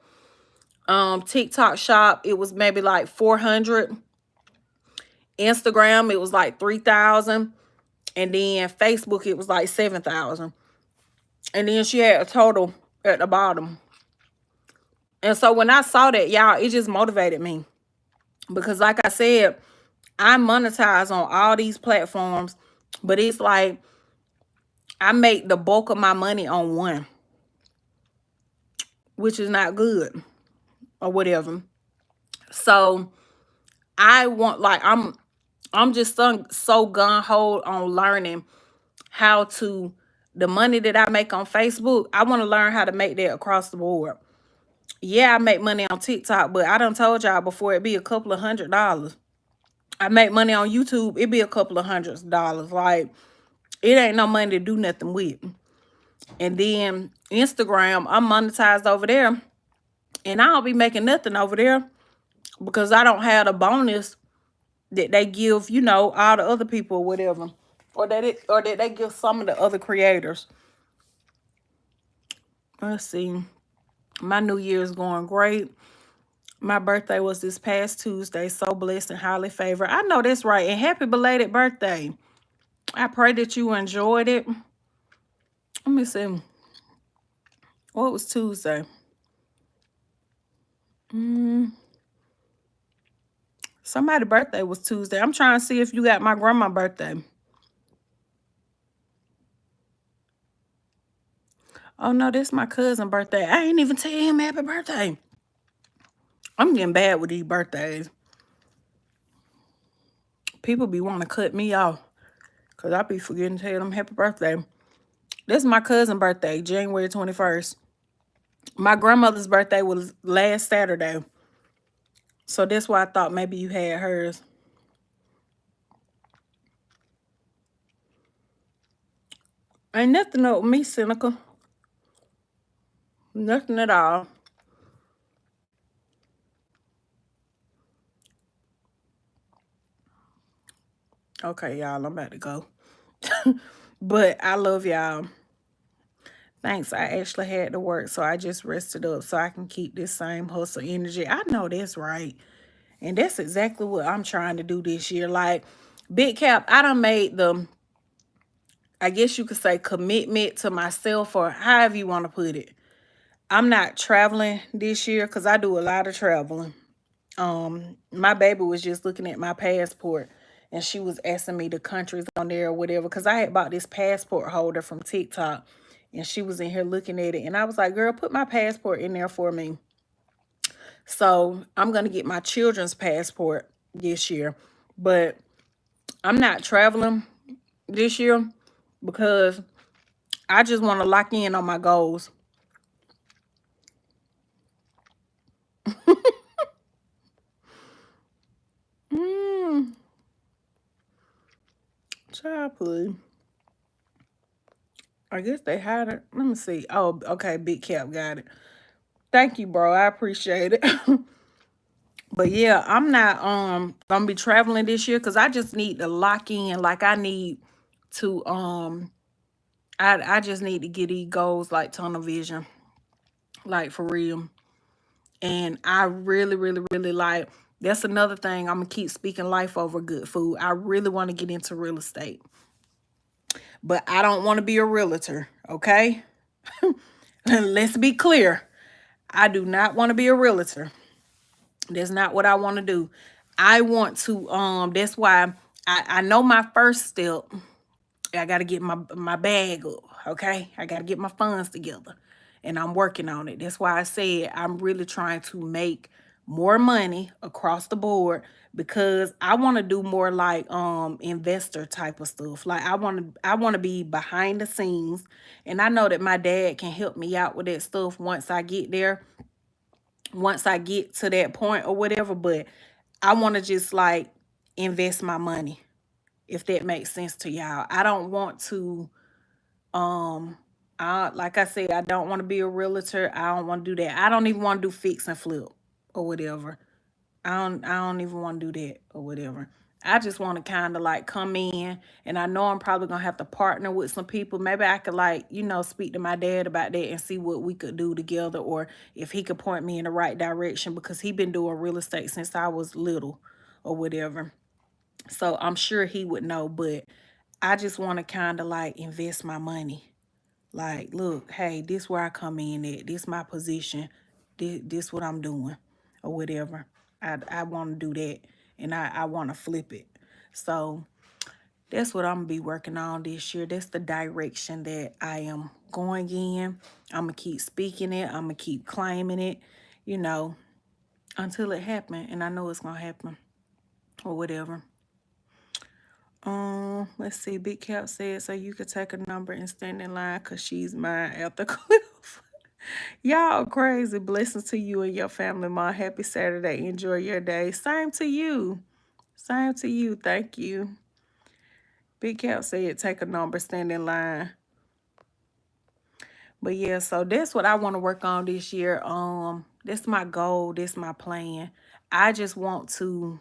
TikTok shop, it was maybe like 400. Instagram, it was like 3,000. And then Facebook, it was like 7,000. And then she had a total at the bottom. And so when I saw that, y'all, it just motivated me. Because like I said, I monetize on all these platforms. But it's like I make the bulk of my money on one, which is not good or whatever. So I want, like, I'm just so gung-ho on learning how to, the money that I make on Facebook, I want to learn how to make that across the board. Yeah, I make money on TikTok, but I done told y'all before, it be a couple of $100s. I make money on YouTube, it be a couple of $100s. Like, it ain't no money to do nothing with. And then Instagram, I'm monetized over there, and I don't be making nothing over there because I don't have the bonus that they give, you know, all the other people or whatever. Or that they give some of the other creators. Let's see. My New Year is going great. My birthday was this past Tuesday. So blessed and highly favored. I know that's right. And happy belated birthday. I pray that you enjoyed it. Let me see. What was Tuesday? Somebody's birthday was Tuesday. I'm trying to see if you got my grandma's birthday. Oh, no, this is my cousin's birthday. I ain't even tell him happy birthday. I'm getting bad with these birthdays. People be wanting to cut me off because I be forgetting to tell them happy birthday. This is my cousin's birthday, January 21st. My grandmother's birthday was last Saturday. So that's why I thought maybe you had hers. Ain't nothing up with me, cynical. Nothing at all. Okay, y'all, I'm about to go. But I love y'all. Thanks. I actually had to work, so I just rested up so I can keep this same hustle energy. I know that's right. And that's exactly what I'm trying to do this year. Like, Big Cap, I done made the, I guess you could say, commitment to myself, or however you want to put it. I'm not traveling this year because I do a lot of traveling. My baby was just looking at my passport and she was asking me the countries on there or whatever, because I had bought this passport holder from TikTok and she was in here looking at it, and I was like, girl, put my passport in there for me. So I'm gonna get my children's passport this year, but I'm not traveling this year because I just want to lock in on my goals. Child, please. I guess they had it. Let me see. Oh, okay. Big Cap got it. Thank you, bro. I appreciate it. But yeah, I'm not gonna be traveling this year because I just need to lock in. Like I need to I just need to get these goals like tunnel vision, like for real. And I really, really, really like that's another thing. I'm gonna keep speaking life over good food. I really want to get into real estate, but I don't want to be a realtor, okay? Let's be clear. I do not want to be a realtor. That's not what I want to do. I want to that's why I know my first step. I gotta get my bag up, okay? I gotta get my funds together. And I'm working on it. That's why I said I'm really trying to make more money across the board because I want to do more like investor type of stuff. Like I want to be behind the scenes, and I know that my dad can help me out with that stuff once I get there, once I get to that point or whatever, but I want to just like invest my money, if that makes sense to y'all. I don't want to like I said, I don't want to be a realtor. I don't want to do that. I don't even want to do fix and flip or whatever. I don't even want to do that or whatever. I just want to kind of like come in, and I know I'm probably gonna have to partner with some people. Maybe I could like, speak to my dad about that and see what we could do together, or if he could point me in the right direction because he been doing real estate since I was little or whatever. So I'm sure he would know, but I just want to kind of like invest my money. Like, look, hey, this where I come in at. This my position. This what I'm doing or whatever. I want to do that, and I want to flip it. So that's what I'm going to be working on this year. That's the direction that I am going in. I'm going to keep speaking it. I'm going to keep claiming it, you know, until it happen. And I know it's going to happen or whatever. Let's see. Big Cap said, so you could take a number and stand in line because she's mine after Cliff. Y'all crazy. Blessings to you and your family, Mom. Happy Saturday. Enjoy your day. Same to you. Same to you. Thank you. Big Cap said, take a number, stand in line. But yeah, so that's what I want to work on this year. That's my goal. That's my plan. I just want to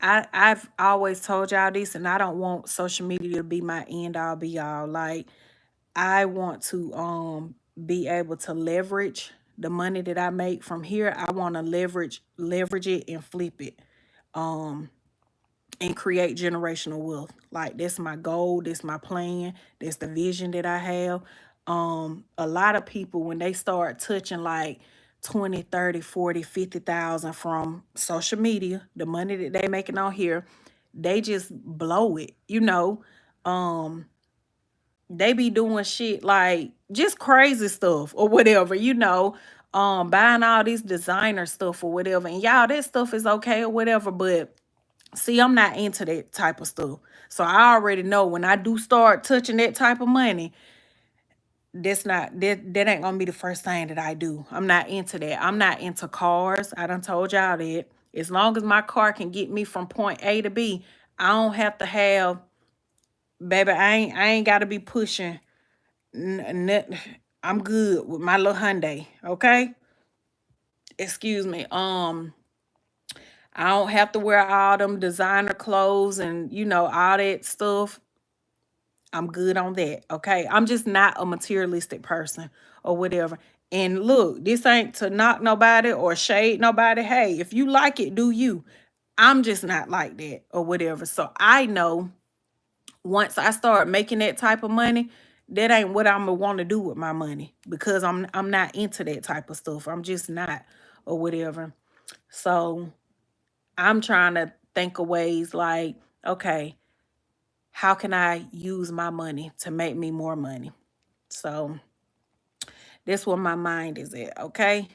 I've always told y'all this, and I don't want social media to be my end all be all. Like I want to be able to leverage the money that I make from here. I want to leverage it and flip it. Um and create generational wealth. Like that's my goal, that's my plan, that's the vision that I have. A lot of people when they start touching like 20, 30, 40, 50,000 from social media, the money that they making on here, they just blow it, Um they be doing shit like just crazy stuff or whatever, buying all this designer stuff or whatever. And y'all, that stuff is okay or whatever, but see, I'm not into that type of stuff. So I already know when I do start touching that type of money, that ain't gonna be the first thing that I do. I'm not into that. I'm not into cars. I done told y'all that. As long as my car can get me from point A to B, I don't have to have, baby, I ain't gotta be pushing. I'm good with my little Hyundai, okay? Excuse me. I don't have to wear all them designer clothes and all that stuff. I'm good on that. Okay. I'm just not a materialistic person or whatever. And look, this ain't to knock nobody or shade nobody. Hey, if you like it, do you. I'm just not like that or whatever. So I know once I start making that type of money, that ain't what I'm gonna want to do with my money because I'm not into that type of stuff. I'm just not or whatever. So I'm trying to think of ways like, okay, how can I use my money to make me more money? So that's where my mind is at, okay?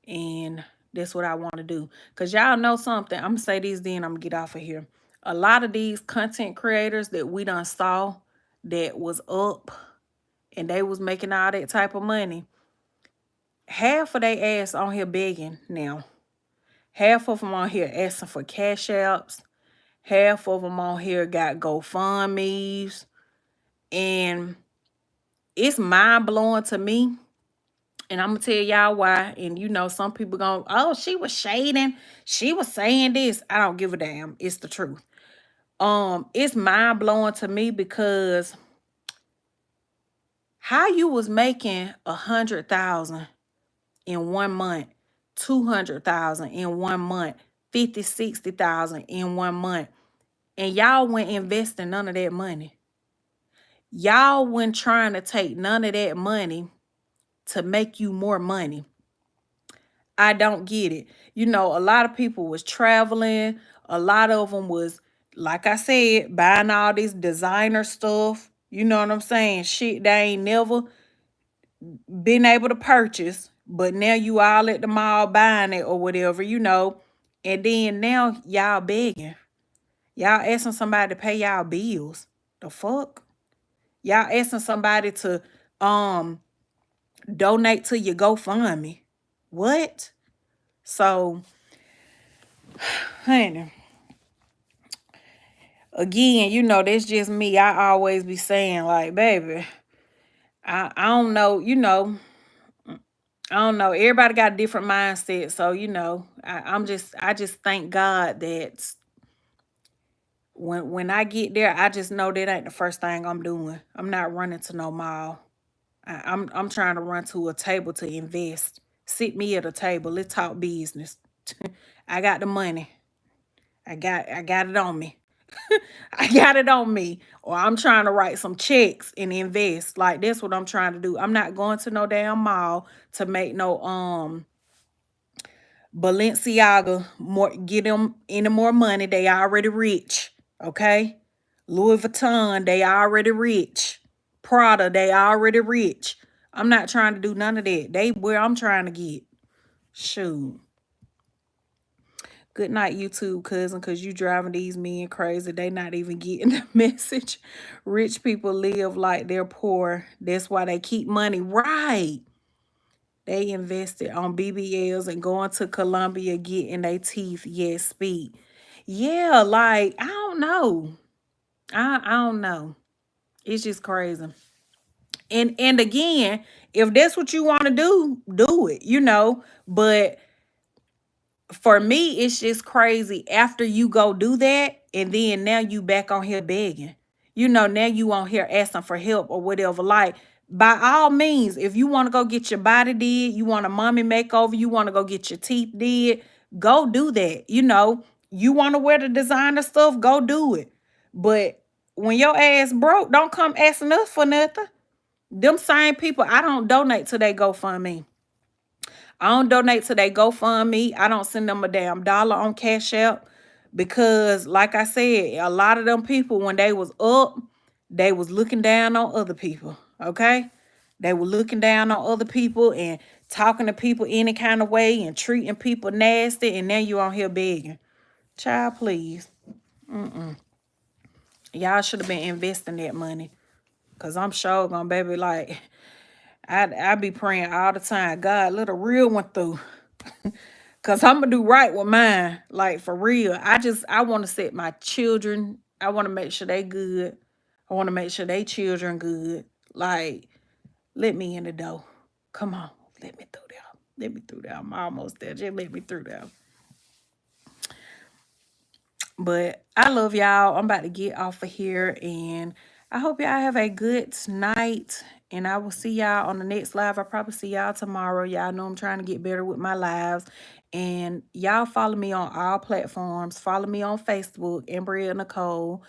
And that's what I want to do. Because y'all know something. I'm going to say this, then I'm going to get off of here. A lot of these content creators that we done saw that was up and they was making all that type of money, half of they ass on here begging now. Half of them on here asking for cash apps. Half of them on here got GoFundMe's. And it's mind blowing to me. And I'm gonna tell y'all why. And you know, some people going, oh, she was shading. She was saying this. I don't give a damn. It's the truth. It's mind blowing to me because how you was making 100,000 in 1 month, 200,000 in 1 month, 50, 60,000 in 1 month, and y'all went investing none of that money. Y'all went trying to take none of that money to make you more money. I don't get it. You know, a lot of people was traveling. A lot of them was, like I said, buying all this designer stuff. You know what I'm saying? Shit they ain't never been able to purchase. But now you all at the mall buying it or whatever, you know. And then now y'all begging. Y'all asking somebody to pay y'all bills. The fuck? Y'all asking somebody to donate to your GoFundMe. What? So, honey, again, you know, that's just me. I always be saying, like, baby, I don't know, you know, I don't know. Everybody got a different mindset. So, you know, I just thank God that when I get there, I just know that ain't the first thing I'm doing. I'm not running to no mall. I'm trying to run to a table to invest. Sit me at a table. Let's talk business. I got the money. I got it on me. I got it on me. Or I'm trying to write some checks and invest. Like that's what I'm trying to do. I'm not going to no damn mall to make no Balenciaga more get them any more money. They already rich. Okay. Louis Vuitton, they already rich. Prada, they already rich. I'm not trying to do none of that. They where I'm trying to get. Shoot. Good night, YouTube cousin, because you driving these men crazy. They not even getting the message. Rich people live like they're poor. That's why they keep money. Right. They invested on BBLs and going to Colombia getting their teeth. Yes, speak. Yeah, like, I don't know. I don't know. It's just crazy. And again, if that's what you want to do it, you know. But for me, it's just crazy after you go do that, and then now you back on here begging. You know, now you on here asking for help or whatever. Like, by all means, if you want to go get your body did, you want a mommy makeover, you want to go get your teeth did, go do that. You know, you want to wear the designer stuff, go do it. But when your ass broke, don't come asking us for nothing. Them same people, I don't donate to they GoFundMe. I don't donate to they GoFundMe. I don't send them a damn dollar on Cash App because, like I said, a lot of them people, when they was up, they was looking down on other people, okay? They were looking down on other people and talking to people any kind of way and treating people nasty, and now you on here begging. Child, please. Y'all should have been investing that money because I'm sure gonna, baby, like, I be praying all the time, God, let a real one through. Cause I'm gonna do right with mine. Like for real. I want to set my children. I want to make sure they good. I want to make sure they children good. Like, let me in the door. Come on. Let me through there. Let me through there. I'm almost there. Just let me through there. But I love y'all. I'm about to get off of here and I hope y'all have a good night. And I will see y'all on the next live. I'll probably see y'all tomorrow. Y'all know I'm trying to get better with my lives. And y'all follow me on all platforms. Follow me on Facebook, Embria Nicole.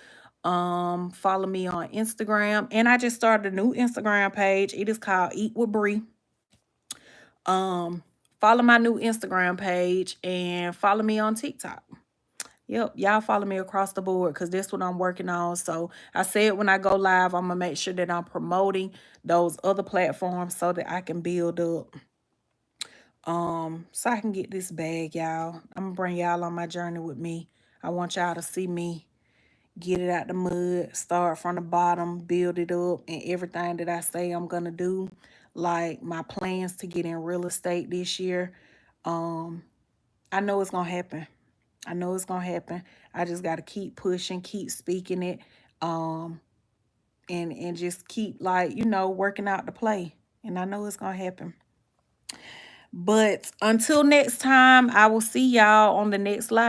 Follow me on Instagram. And I just started a new Instagram page. It is called Eat with Bree. Um, Follow my new Instagram page and follow me on TikTok. Yep, y'all follow me across the board because that's what I'm working on. So I said when I go live, I'm gonna make sure that I'm promoting those other platforms so that I can build up. So I can get this bag, y'all. I'm gonna bring y'all on my journey with me. I want y'all to see me get it out the mud, start from the bottom, build it up, and everything that I say I'm gonna do, like my plans to get in real estate this year. I know it's gonna happen. I know it's gonna happen. I just gotta keep pushing, keep speaking it, and just keep like, you know, working out the play. And I know it's gonna happen. But until next time, I will see y'all on the next live.